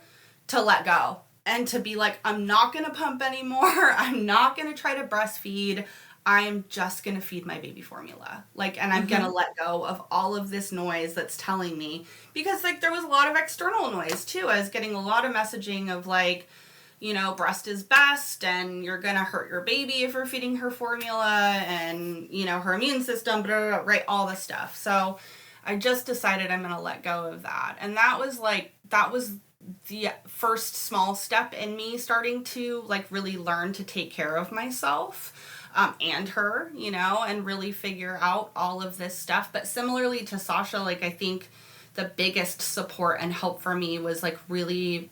to let go and to be like, I'm not gonna pump anymore. I'm not gonna try to breastfeed. I'm just gonna feed my baby formula. Like, and I'm gonna let go of all of this noise that's telling me, because like there was a lot of external noise too. I was getting a lot of messaging of like, you know, breast is best, and you're gonna hurt your baby if you're feeding her formula, and you know, her immune system, blah, blah, blah, right, all this stuff. So I just decided I'm gonna let go of that. And that was the first small step in me starting to like really learn to take care of myself. And her, you know, and really figure out all of this stuff. But similarly to Sasha, like I think the biggest support and help for me was like really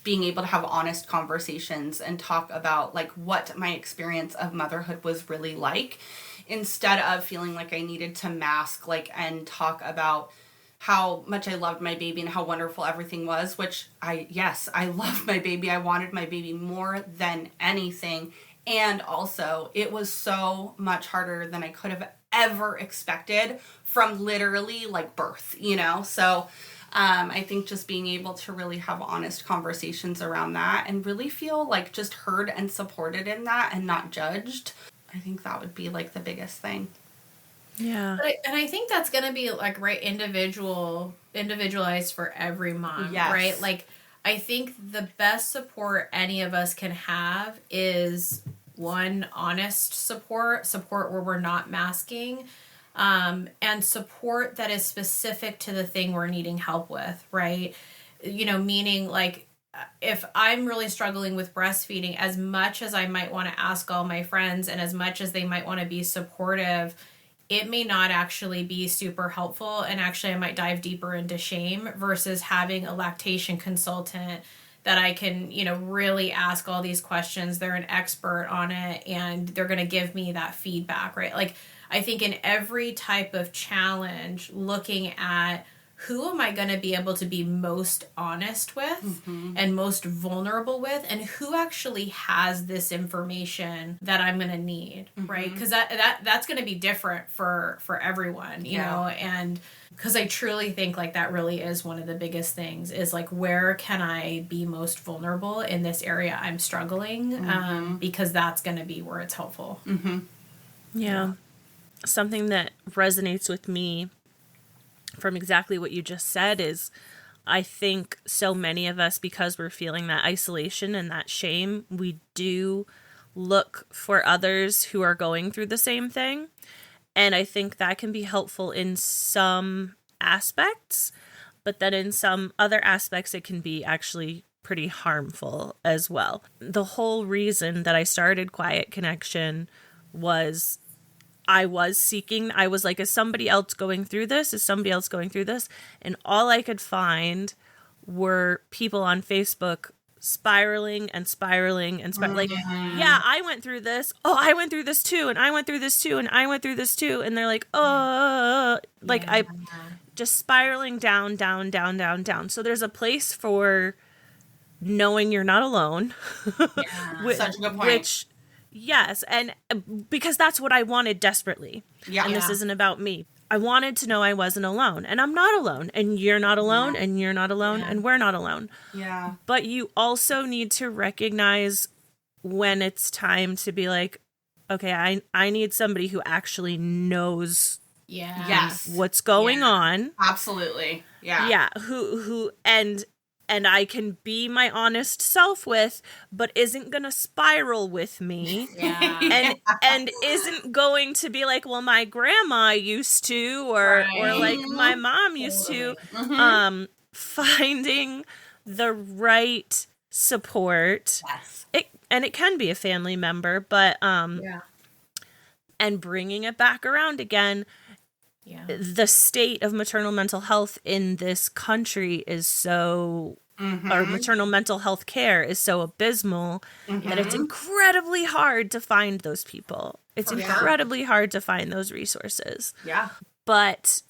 being able to have honest conversations and talk about like what my experience of motherhood was really like, instead of feeling like I needed to mask like and talk about how much I loved my baby and how wonderful everything was, which I loved my baby. I wanted my baby more than anything. And also, it was so much harder than I could have ever expected from literally like birth, you know? So I think just being able to really have honest conversations around that and really feel like just heard and supported in that and not judged, I think that would be like the biggest thing. Yeah. And I think that's going to be like, right, individualized for every mom, Yes. right? Like, I think the best support any of us can have is one, honest support where we're not masking, and support that is specific to the thing we're needing help with, right? You know, meaning like if I'm really struggling with breastfeeding, as much as I might want to ask all my friends and as much as they might want to be supportive, it may not actually be super helpful, and actually I might dive deeper into shame versus having a lactation consultant that I can, you know, really ask all these questions. They're an expert on it and they're going to give me that feedback, right? Like I think in every type of challenge, looking at who am I going to be able to be most honest with and most vulnerable with, and who actually has this information that I'm going to need, right? Because that's going to be different for everyone, you know, and because I truly think like that really is one of the biggest things is like, where can I be most vulnerable in this area I'm struggling? Because that's going to be where it's helpful. Yeah. Something that resonates with me from exactly what you just said is I think so many of us, because we're feeling that isolation and that shame, we do look for others who are going through the same thing. And I think that can be helpful in some aspects, but then in some other aspects, it can be actually pretty harmful as well. The whole reason that I started Quiet Connection was I was like, is somebody else going through this? Is somebody else going through this? And all I could find were people on Facebook spiraling and spiraling and like, yeah, I went through this. Oh, I went through this too. And I went through this too. And I went through this too. And they're like, like I just spiraling down, down, down, down, down. So there's a place for knowing you're not alone. Such a good point. Which, yes, and because that's what I wanted desperately. Yeah. And this isn't about me. I wanted to know I wasn't alone, and I'm not alone, and you're not alone, and you're not alone, and we're not alone. Yeah. But you also need to recognize when it's time to be like, okay, I need somebody who actually knows what's going on. Absolutely. Yeah. Yeah, who and I can be my honest self with, but isn't going to spiral with me. And isn't going to be like, well, my grandma used to, or like my mom used to. Finding the right support. Yes. It can be a family member, but and bringing it back around again. Yeah. The state of maternal mental health in this country is so, or maternal mental health care is so abysmal that it's incredibly hard to find those people. It's incredibly hard to find those resources. Yeah. But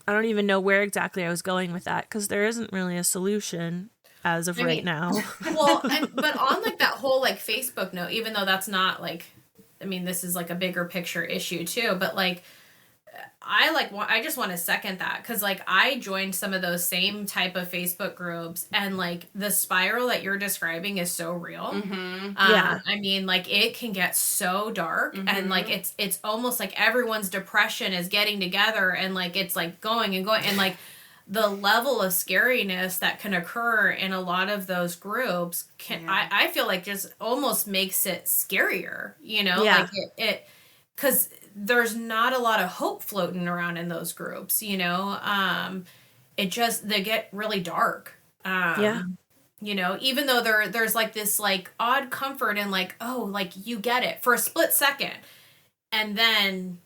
I don't even know where exactly I was going with that, because there isn't really a solution as of right now. Well, but on like that whole like Facebook note, even though that's not like, I mean, this is like a bigger picture issue too, but like, I just want to second that, because like I joined some of those same type of Facebook groups, and like the spiral that you're describing is so real. I mean, like it can get so dark, and like it's almost like everyone's depression is getting together, and like it's like going and going, and like the level of scariness that can occur in a lot of those groups I feel like just almost makes it scarier, you know, like it because there's not a lot of hope floating around in those groups, you know. They get really dark. You know, even though there's like this like odd comfort in like, oh, like you get it for a split second, and then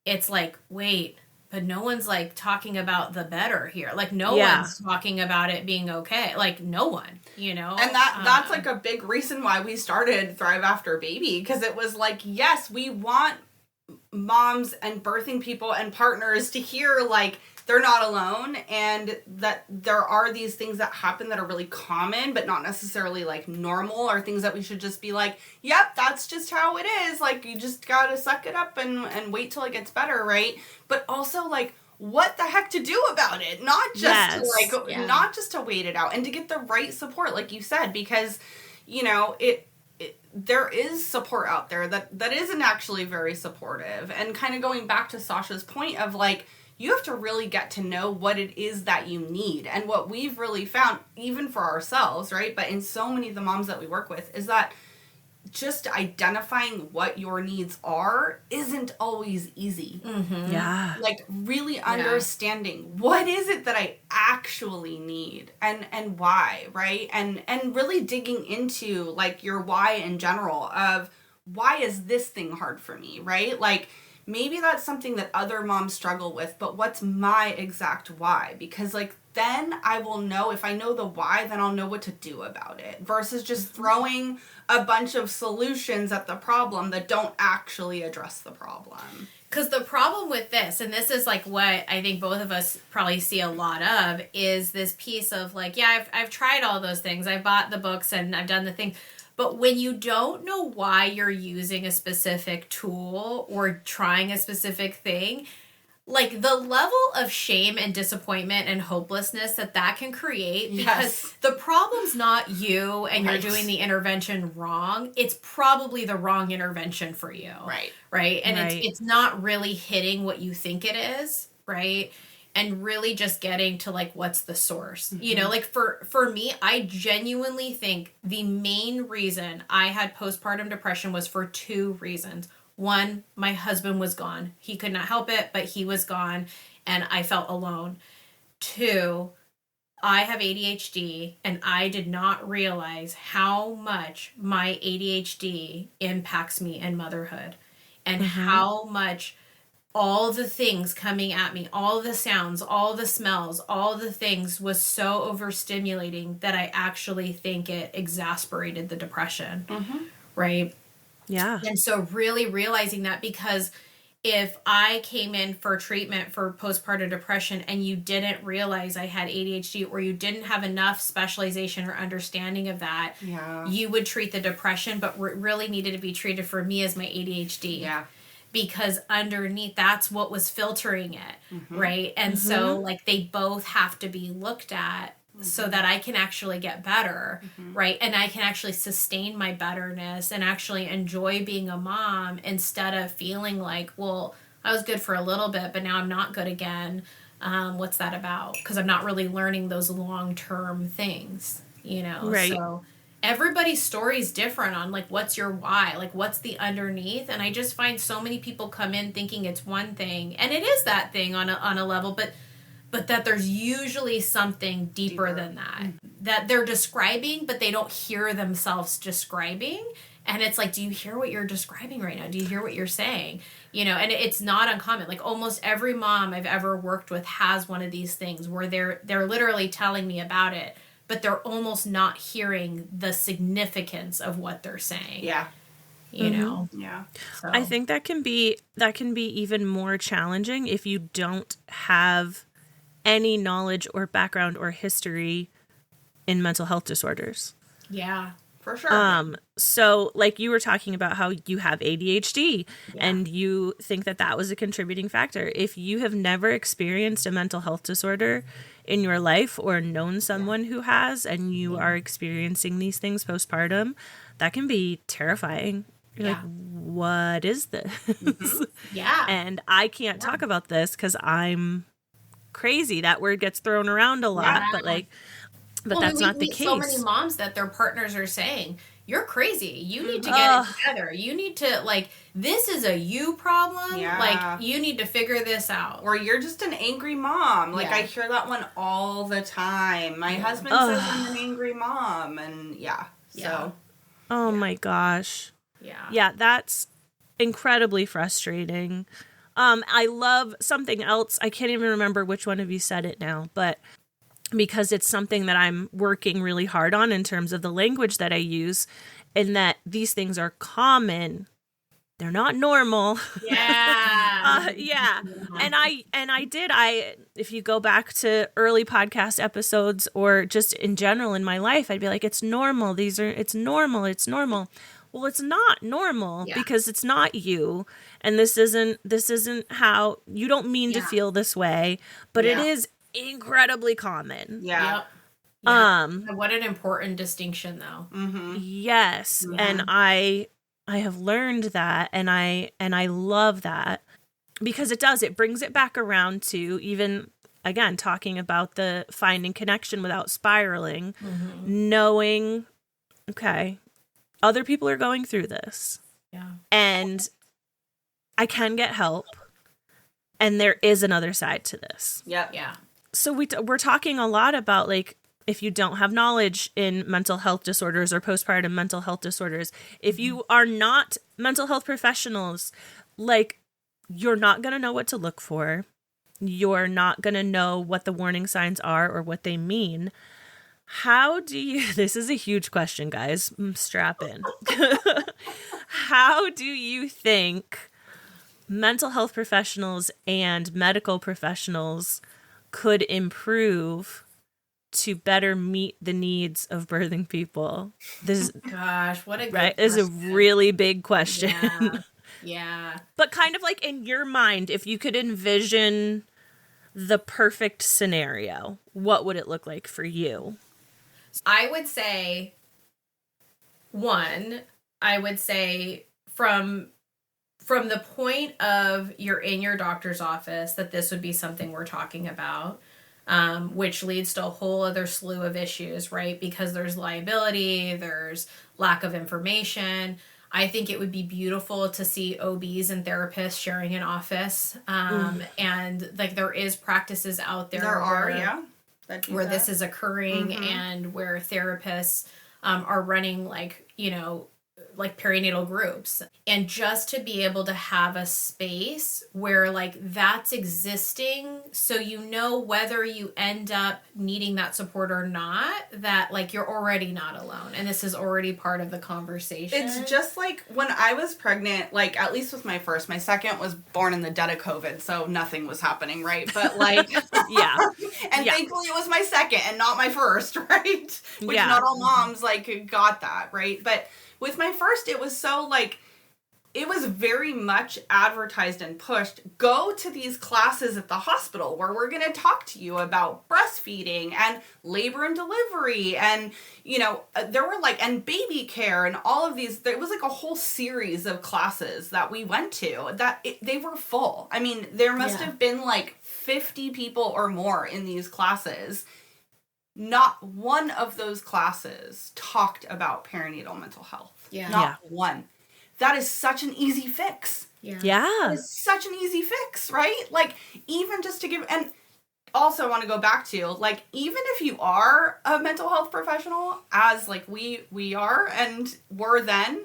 it's like, wait, but no one's like talking about the better here. Like no one's talking about it being okay. Like no one, you know. And that's like a big reason why we started Thrive After Baby, because it was like, yes, we want moms and birthing people and partners to hear like they're not alone, and that there are these things that happen that are really common but not necessarily like normal, or things that we should just be like, yep, that's just how it is, like you just gotta suck it up and wait till it gets better, right? But also like what the heck to do about it, not just not just to wait it out, and to get the right support like you said, because you know there is support out there that isn't actually very supportive. And kind of going back to Sasha's point of like, you have to really get to know what it is that you need. And what we've really found, even for ourselves, right, but in so many of the moms that we work with, is that just identifying what your needs are isn't always easy. Yeah. Like really understanding what is it that I actually need and why, right? And really digging into like your why in general of why is this thing hard for me, right? Like maybe that's something that other moms struggle with, but what's my exact why? Because like then I will know, if I know the why, then I'll know what to do about it, versus just throwing a bunch of solutions at the problem that don't actually address the problem. Because the problem with this, and this is like what I think both of us probably see a lot of, is this piece of like, yeah, I've tried all those things. I bought the books and I've done the thing. But when you don't know why you're using a specific tool or trying a specific thing, like the level of shame and disappointment and hopelessness that can create, because the problem's not you and you're doing the intervention wrong. It's probably the wrong intervention for you. Right. And it's not really hitting what you think it is. Right. and really just getting to like, what's the source? You know, like for me, I genuinely think the main reason I had postpartum depression was for 2 reasons. One, my husband was gone. He could not help it, but he was gone and I felt alone. 2, I have ADHD and I did not realize how much my ADHD impacts me in motherhood and how much all the things coming at me, all the sounds, all the smells, all the things was so overstimulating that I actually think it exasperated the depression. Right? Yeah. And so really realizing that, because if I came in for treatment for postpartum depression and you didn't realize I had ADHD, or you didn't have enough specialization or understanding of that, you would treat the depression, but really needed to be treated for me as my ADHD. Yeah. Because underneath, that's what was filtering it, right? And so, like, they both have to be looked at so that I can actually get better, right? And I can actually sustain my betterness and actually enjoy being a mom, instead of feeling like, well, I was good for a little bit, but now I'm not good again. What's that about? Because I'm not really learning those long-term things, you know? Right. So everybody's story is different on like, what's your why, like what's the underneath. And I just find so many people come in thinking it's one thing, and it is that thing on a level, but that there's usually something deeper than that, that they're describing, but they don't hear themselves describing. And it's like, do you hear what you're describing right now? Do you hear what you're saying? You know, and it's not uncommon. Like almost every mom I've ever worked with has one of these things where they're literally telling me about it, but they're almost not hearing the significance of what they're saying. Yeah. You know? Yeah. So. I think that can be even more challenging if you don't have any knowledge or background or history in mental health disorders. Yeah. For sure. So like you were talking about how you have ADHD and you think that was a contributing factor. If you have never experienced a mental health disorder in your life or known someone who has, and you are experiencing these things postpartum, that can be terrifying. You're like, what is this? Yeah. And I can't talk about this because I'm crazy. That word gets thrown around a lot, but that's not the case. So many moms that their partners are saying, you're crazy. You need to get it together. You need to, like, this is a you problem. Yeah. Like, you need to figure this out. Or you're just an angry mom. Like, I hear that one all the time. My husband says I'm an angry mom. And so. Oh my gosh. Yeah. Yeah, that's incredibly frustrating. I love something else. I can't even remember which one of you said it now, but because it's something that I'm working really hard on in terms of the language that I use, and that these things are common. They're not normal. Yeah. Yeah. And if you go back to early podcast episodes or just in general in my life, I'd be like, it's normal. It's normal. It's normal. Well, it's not normal because it's not you. And this isn't how you don't mean to feel this way, but it is incredibly common. Yeah. Yep. What an important distinction though. Yes. And I have learned that, and I love that, because it brings it back around to, even again, talking about the finding connection without spiraling, knowing, okay, other people are going through this. Yeah. And I can get help. And there is another side to this. Yep. Yeah. So we're talking a lot about, like, if you don't have knowledge in mental health disorders or postpartum mental health disorders, if you are not mental health professionals, like, you're not going to know what to look for. You're not going to know what the warning signs are or what they mean. How do you, this is a huge question, guys, strap in. How do you think mental health professionals and medical professionals could improve to better meet the needs of birthing people? This, gosh, what a good question. Is a really big question. Yeah. But kind of like, in your mind, if you could envision the perfect scenario, what would it look like for you? I would say from from the point of you're in your doctor's office, that this would be something we're talking about, which leads to a whole other slew of issues, right? Because there's liability, there's lack of information. I think it would be beautiful to see OBs and therapists sharing an office. And like there is practices out there. There are, yeah. Where this is occurring and where therapists are running like, you know, like perinatal groups, and just to be able to have a space where like that's existing, so you know whether you end up needing that support or not, that like you're already not alone and this is already part of the conversation. It's just like when I was pregnant, like at least with my first, my second was born in the dead of COVID, so nothing was happening, right? But like yeah. And thankfully it was my second and not my first, right? Which not all moms like got that, right? But with my first, it was so like, it was very much advertised and pushed. Go to these classes at the hospital where we're going to talk to you about breastfeeding and labor and delivery. And, you know, there were like, and baby care and all of these, there was like a whole series of classes that we went to that they were full. I mean, there must have been like 50 people or more in these classes. Not one of those classes talked about perinatal mental health. Not one. That is such an easy fix. Yeah. It's such an easy fix, right? Like, even just to give, and also I want to go back to, like, even if you are a mental health professional, as, like, we are and were then,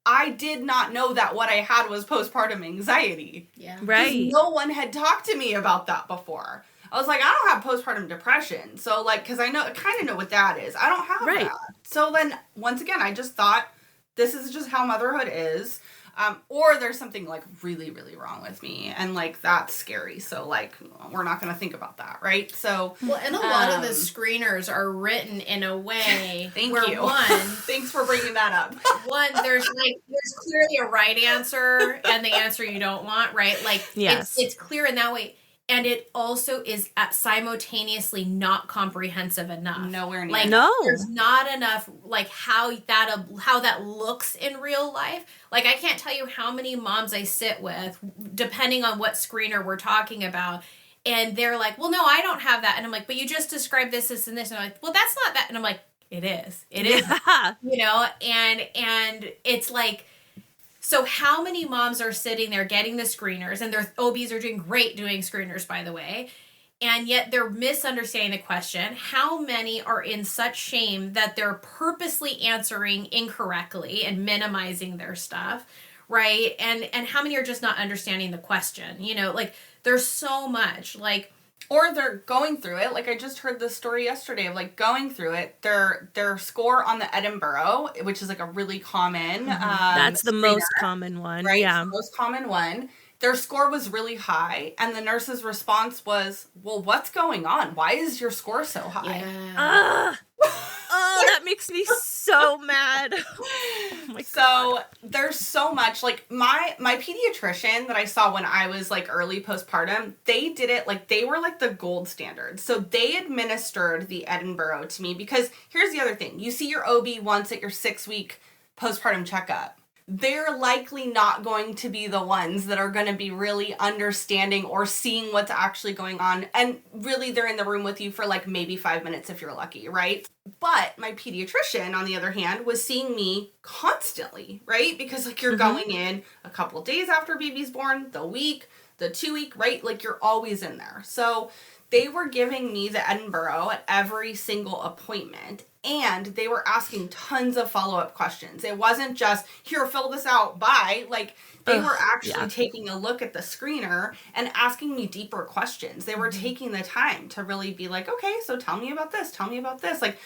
I did not know that what I had was postpartum anxiety. Yeah. Right. No one had talked to me about that before. I was like, I don't have postpartum depression. So, like, because I kind of know what that is. I don't have that. So then, once again, I just thought, this is just how motherhood is. Or there's something, like, really, really wrong with me. And, like, that's scary. So, like, we're not going to think about that, right? So, well, and a lot of the screeners are written in a way where you. Thanks for bringing that up. There's clearly a right answer and the answer you don't want, right? Like, it's clear in that way. And it also is simultaneously not comprehensive enough. Nowhere near. Like, there's not enough, like, how that looks in real life. Like, I can't tell you how many moms I sit with, depending on what screener we're talking about, and they're like, well, no, I don't have that. And I'm like, but you just described this, this, and this. And I'm like, well, that's not that. And I'm like, it is. It is. You know? And it's like, so how many moms are sitting there getting the screeners, and their OBs are doing great doing screeners, by the way, and yet they're misunderstanding the question. How many are in such shame that they're purposely answering incorrectly and minimizing their stuff, right? And how many are just not understanding the question? You know, like, there's so much, like... Or they're going through it. Like, I just heard this story yesterday of, like, going through it. Their score on the Edinburgh, which is, like, a really common... That's the most common one. Right? Yeah. It's the most common one. Their score was really high. And the nurse's response was, well, what's going on? Why is your score so high? Yeah. Oh, that makes me so mad. Oh my God. There's so much, like, my pediatrician that I saw when I was, like, early postpartum, they did it, like, they were, like, the gold standard. So they administered the Edinburgh to me, because here's the other thing. You see your OB once at your 6-week postpartum checkup. They're likely not going to be the ones that are going to be really understanding or seeing what's actually going on. And really, they're in the room with you for, like, maybe 5 minutes if you're lucky, right? But my pediatrician, on the other hand, was seeing me constantly, right? Because, like, you're going in a couple days after baby's born, the week, the 2-week, right? Like, you're always in there. So they were giving me the Edinburgh at every single appointment. And they were asking tons of follow-up questions. It wasn't just, here, fill this out, bye. Like, they were actually taking a look at the screener and asking me deeper questions. They were taking the time to really be like, okay, so tell me about this, tell me about this. Like,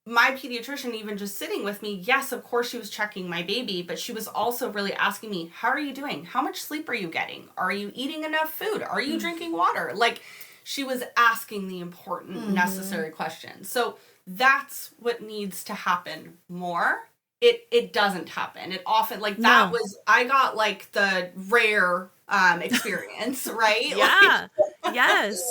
my pediatrician, even just sitting with me, yes, of course she was checking my baby, but she was also really asking me, how are you doing? How much sleep are you getting? Are you eating enough food? Are you drinking water? Like, she was asking the important, necessary questions. So that's what needs to happen more. It doesn't happen. It often, like, that was, I got, like, the rare experience, right? Yeah. Yes.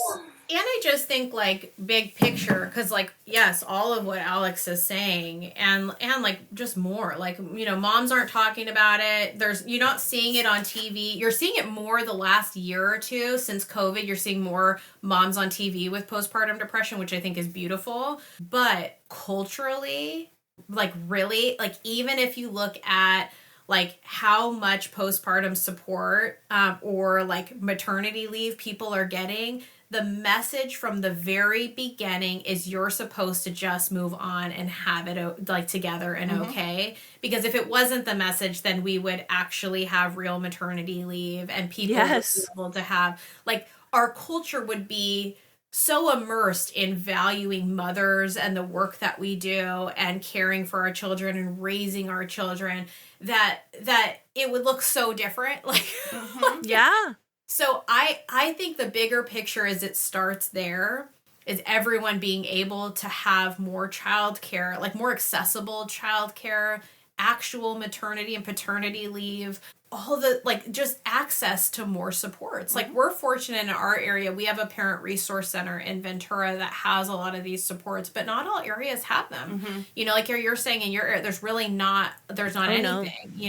And I just think like big picture, because like, yes, all of what Alex is saying, and like just more, like, moms aren't talking about it. You're not seeing it on TV. You're seeing it more the last year or two since COVID. You're seeing more moms on TV with postpartum depression, which I think is beautiful. But culturally, like really, like even if you look at like how much postpartum support or like maternity leave people are getting, the message from the very beginning is you're supposed to just move on and have it like together and okay. Because if it wasn't the message, then we would actually have real maternity leave and people would be able to have, like, our culture would be so immersed in valuing mothers and the work that we do and caring for our children and raising our children that it would look so different. Like, yeah. So I think the bigger picture is it starts there, is everyone being able to have more childcare, like more accessible childcare, actual maternity and paternity leave, all the, like, just access to more supports. Like, we're fortunate in our area. We have a parent resource center in Ventura that has a lot of these supports, but not all areas have them. Like you're saying in your area, there's not anything,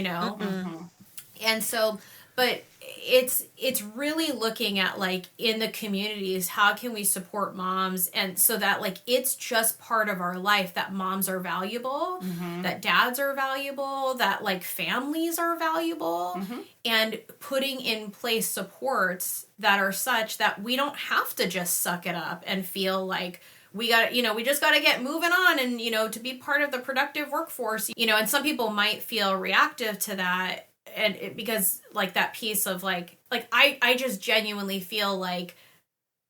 And so, but it's really looking at, like, in the communities, how can we support moms, and so that, like, it's just part of our life that moms are valuable, that dads are valuable, that, like, families are valuable, and putting in place supports that are such that we don't have to just suck it up and feel like we got, we just got to get moving on and, to be part of the productive workforce, and some people might feel reactive to that. And because, like, that piece of like I just genuinely feel like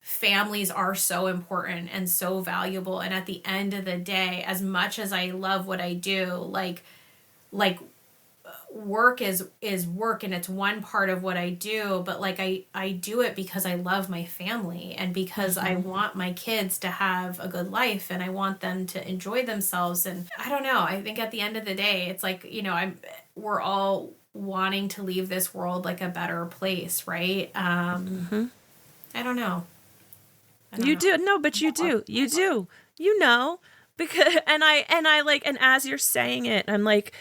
families are so important and so valuable. And at the end of the day, as much as I love what I do, like work is work, and it's one part of what I do, but like I do it because I love my family and because I want my kids to have a good life and I want them to enjoy themselves. And I don't know, I think at the end of the day, it's like, we're all wanting to leave this world like a better place, right? I don't know. You do. No, but you do. Because and I like, and as you're saying it, I'm like,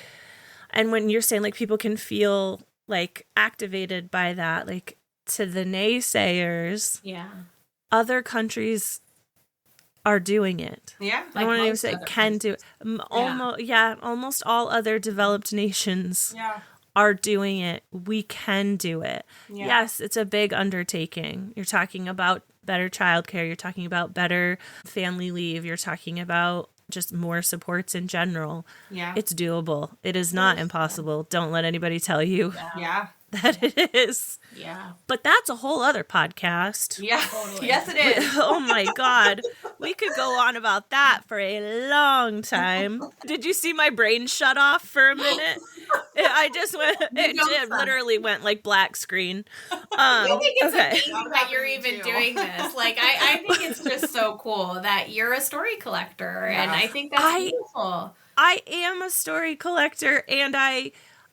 and when you're saying, like, people can feel like activated by that, like, to the naysayers, other countries are doing it. Yeah. I don't want to even say can do it. Almost all other developed nations are doing it. We can do it. Yeah. Yes, it's a big undertaking. You're talking about better childcare. You're talking about better family leave. You're talking about just more supports in general. Yeah. It's doable. It is not impossible. Don't let anybody tell you that it is. Yeah. But that's a whole other podcast. Yeah. Totally. Yes, it is. Oh my God. We could go on about that for a long time. Did you see my brain shut off for a minute? I just went, it literally went like black screen. I think it's amazing that you're even doing this. Like, I think it's just so cool that you're a story collector. And I think that's beautiful. I am a story collector, and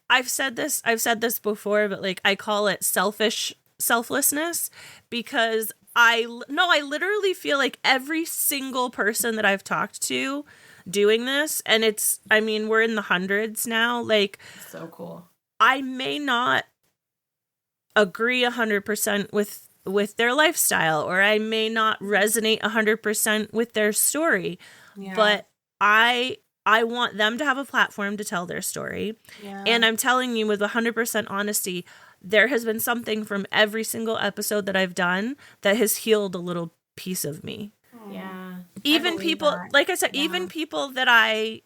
I've said this before, but like, I call it selflessness, because I literally feel like every single person that I've talked to doing this, and we're in the hundreds now, like, so cool. I may not agree 100% with their lifestyle, or I may not resonate 100% with their story, but I want them to have a platform to tell their story. Yeah. And I'm telling you with 100% honesty, there has been something from every single episode that I've done that has healed a little piece of me. Yeah. Even people, like I said, even people that I,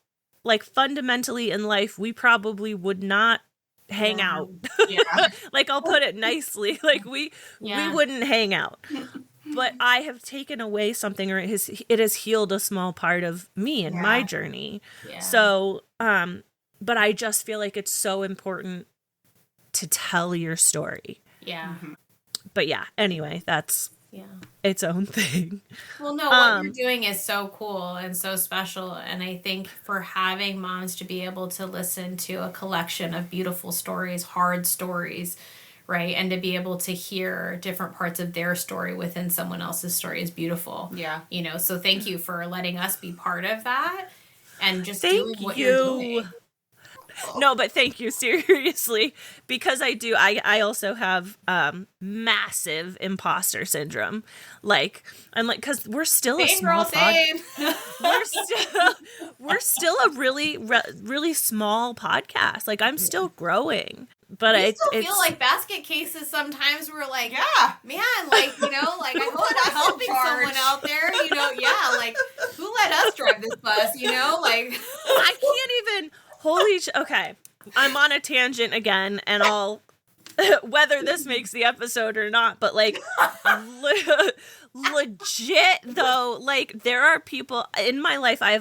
like, fundamentally in life, we probably would not hang out. Yeah. Like, I'll put it nicely. Like, we wouldn't hang out. But I have taken away something, or it has healed a small part of me and my journey. Yeah. So, but I just feel like it's so important to tell your story. Yeah. But yeah, anyway, that's its own thing. Well, no, what you're doing is so cool and so special. And I think for having moms to be able to listen to a collection of beautiful stories, hard stories, right? And to be able to hear different parts of their story within someone else's story is beautiful. Yeah. You know, so thank you for letting us be part of that and just doing Thank what you're doing. you. No, but thank you, seriously, because I also have massive imposter syndrome. Like, I'm like, because we're still a small we're still a really small podcast. Like, I'm still growing, but I still feel like basket cases sometimes. We're like, yeah, man, like, you know, like I hope I'm helping someone out there, you know, yeah, like who let us drive this bus, you know, like I can't even. Okay, I'm on a tangent again, and I'll whether this makes the episode or not, but like legit though, like there are people in my life I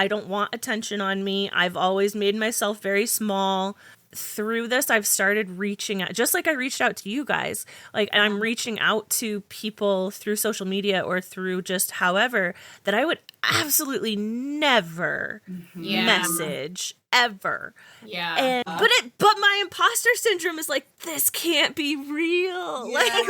don't want attention on me. I've always made myself very small. Through this, I've started reaching out, just like I reached out to you guys. Like, I'm reaching out to people through social media or through just however that I would absolutely never message ever. Yeah. And but my imposter syndrome is like, this can't be real. Yeah.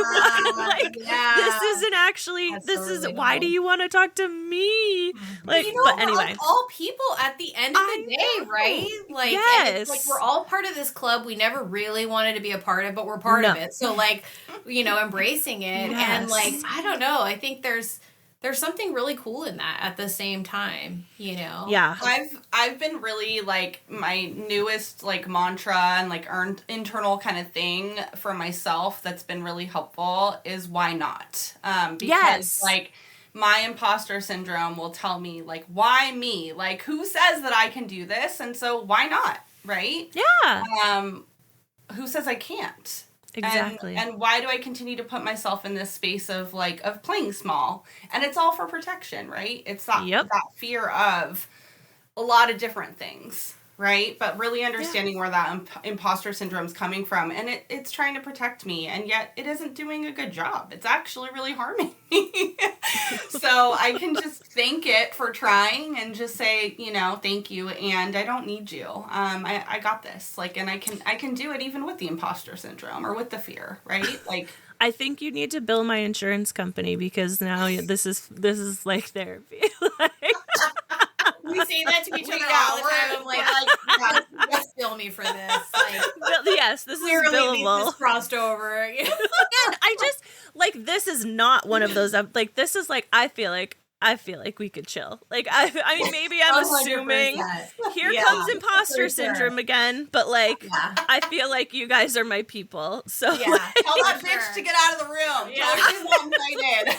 This isn't actually. That's this so is relatable. Why do you want to talk to me? Like, you know, but we're anyway, all people at the end of the day, right? Like, and it's like we're all part of this club we never really wanted to be a part of, but we're part of it. So, like, you know, embracing it and like, I don't know. I think there's something really cool in that at the same time, you know? Yeah. I've been really, like, my newest, like, mantra and, like, internal kind of thing for myself that's been really helpful is why not? Because, like, my imposter syndrome will tell me, like, why me? Like, who says that I can do this? And so why not, right? Yeah. Who says I can't? Exactly. And why do I continue to put myself in this space of, like, of playing small? And it's all for protection, right? It's that fear of a lot of different things, right? But really understanding where that imposter syndrome is coming from. And it's trying to protect me, and yet it isn't doing a good job. It's actually really harming me. So I can just thank it for trying and just say, you know, thank you, and I don't need you. I got this. Like, and I can do it even with the imposter syndrome or with the fear, right? Like, I think you need to bill my insurance company, because now this is like therapy. We say that to each other all the time. I'm like, yes, bill me for this. Like, yes, this is billable. This crossed over. And I just, like, this is not one of those, like, this is like, I feel like we could chill. Like, I mean, maybe I'm 100%. assuming here comes imposter syndrome again, but like, I feel like you guys are my people. So tell that bitch to get out of the room. Yeah. Tell her she's not invited.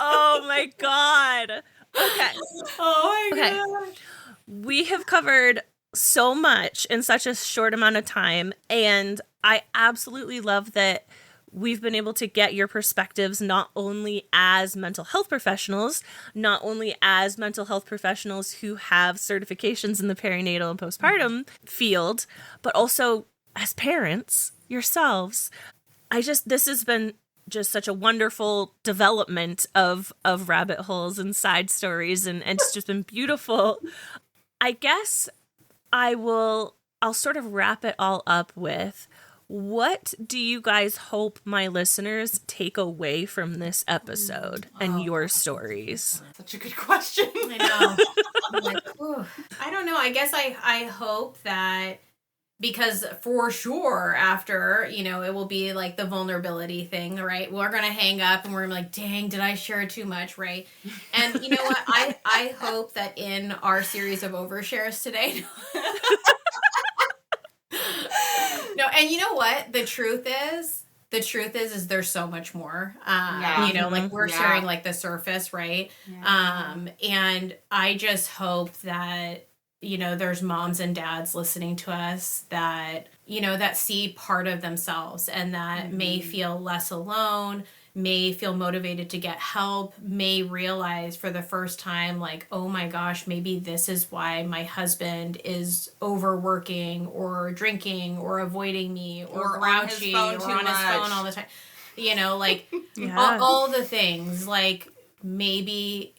Oh my God. Okay. Oh my God. We have covered so much in such a short amount of time, and I absolutely love that we've been able to get your perspectives not only as mental health professionals, not only as mental health professionals who have certifications in the perinatal and postpartum field, but also as parents yourselves. This has been just such a wonderful development of rabbit holes and side stories, and it's just been beautiful. I guess I'll sort of wrap it all up with, what do you guys hope my listeners take away from this episode and your stories? Such a good question. I know. I'm like, I don't know. I guess I hope that, because for sure after, you know, it will be like the vulnerability thing, right? We're going to hang up and we're going to be like, dang, did I share too much, right? And you know what? I hope that in our series of overshares today... No, and you know what? The truth is there's so much more. You know, like we're sharing like the surface, right? Yeah. And I just hope that, you know, there's moms and dads listening to us that, you know, that see part of themselves and that may feel less alone, may feel motivated to get help, may realize for the first time, like, oh my gosh, maybe this is why my husband is overworking or drinking or avoiding me or grouchy or on his phone all the time. You know, like all the things, like maybe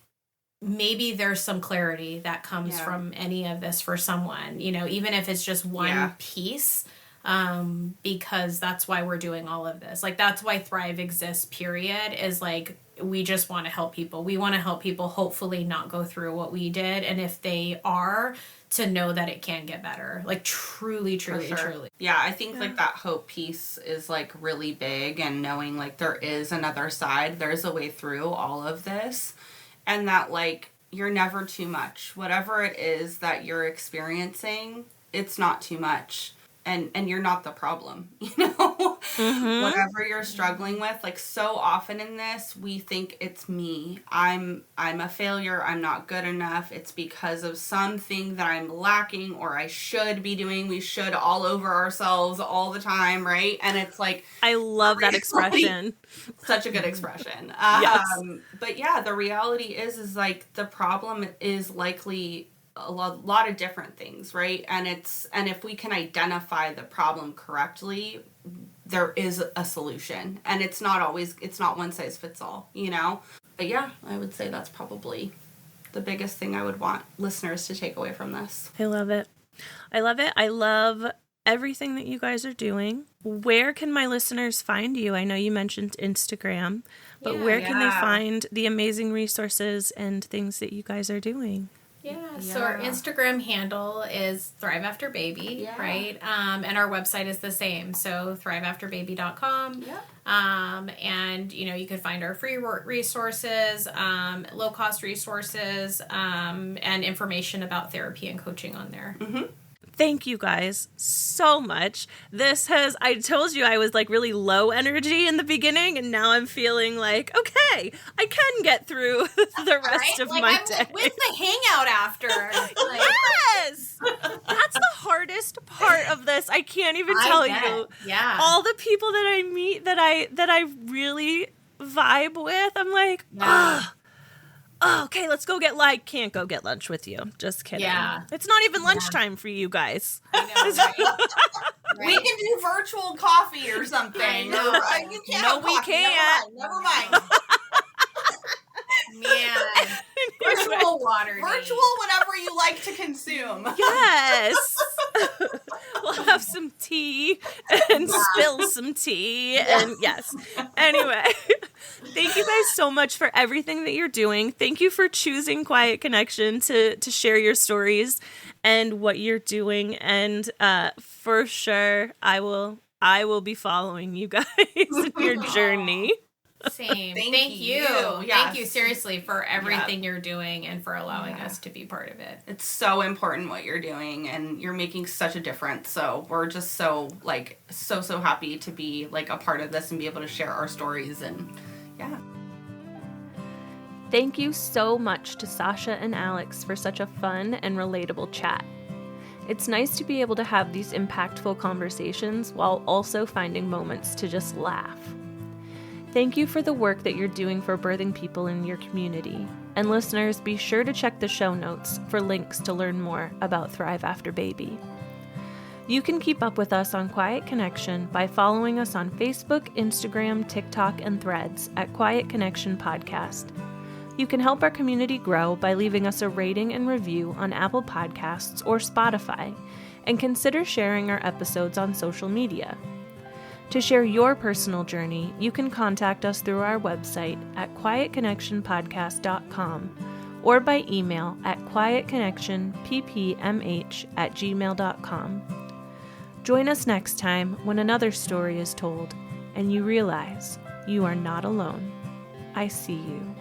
there's some clarity that comes from any of this for someone, you know, even if it's just one piece. because that's why we're doing all of this. Like, that's why Thrive exists, period, is like, we just want to help people. We want to help people hopefully not go through what we did. And if they are, to know that it can get better. Like, truly, truly, truly. Yeah, I think like that hope piece is like really big, and knowing like there is another side, there's a way through all of this, and that like you're never too much. Whatever it is that you're experiencing, it's not too much. And you're not the problem, you know? Whatever you're struggling with, like so often in this, we think it's me. I'm a failure. I'm not good enough. It's because of something that I'm lacking or I should be doing. We should all over ourselves all the time, right? And it's like... I love that expression. Such a good expression. Yes. But yeah, the reality is like the problem is likely... a lot of different things, right? And if we can identify the problem correctly, there is a solution, and it's not one size fits all, you know? But yeah, I would say that's probably the biggest thing I would want listeners to take away from this. I love it. I love everything that you guys are doing. Where can my listeners find you? I know you mentioned Instagram, but where can they find the amazing resources and things that you guys are doing? Yeah, so our Instagram handle is Thrive After Baby, right? And our website is the same, so thriveafterbaby.com. And, you know, you can find our free resources, low-cost resources, and information about therapy and coaching on there. Thank you guys so much. I told you I was like really low energy in the beginning, and now I'm feeling like, okay, I can get through the rest of my day. When's the hangout after? Yes! That's the hardest part of this. I can't even tell you. Yeah. All the people that I meet that I really vibe with, I'm like, oh, okay, let's go can't go get lunch with you. Just kidding. Yeah. It's not even lunchtime for you guys. I know, right? We can do virtual coffee or something. You can't. No, we can't. Never mind. Man. Virtual water. Virtual whenever you like to consume. Yes. We'll have some tea and spill some tea. And yes. Anyway, thank you guys so much for everything that you're doing. Thank you for choosing Quiet Connection to share your stories and what you're doing. And for sure, I will be following you guys in your journey. Same. Thank you. Yes. Thank you, seriously, for everything you're doing and for allowing us to be part of it. It's so important what you're doing, and you're making such a difference. So we're just so happy to be like a part of this and be able to share our stories. And yeah. Thank you so much to Sasha and Alex for such a fun and relatable chat. It's nice to be able to have these impactful conversations while also finding moments to just laugh. Thank you for the work that you're doing for birthing people in your community. And listeners, be sure to check the show notes for links to learn more about Thrive After Baby. You can keep up with us on Quiet Connection by following us on Facebook, Instagram, TikTok, and Threads at Quiet Connection Podcast. You can help our community grow by leaving us a rating and review on Apple Podcasts or Spotify, and consider sharing our episodes on social media. To share your personal journey, you can contact us through our website at quietconnectionpodcast.com or by email at quietconnectionppmh@gmail.com. Join us next time when another story is told and you realize you are not alone. I see you.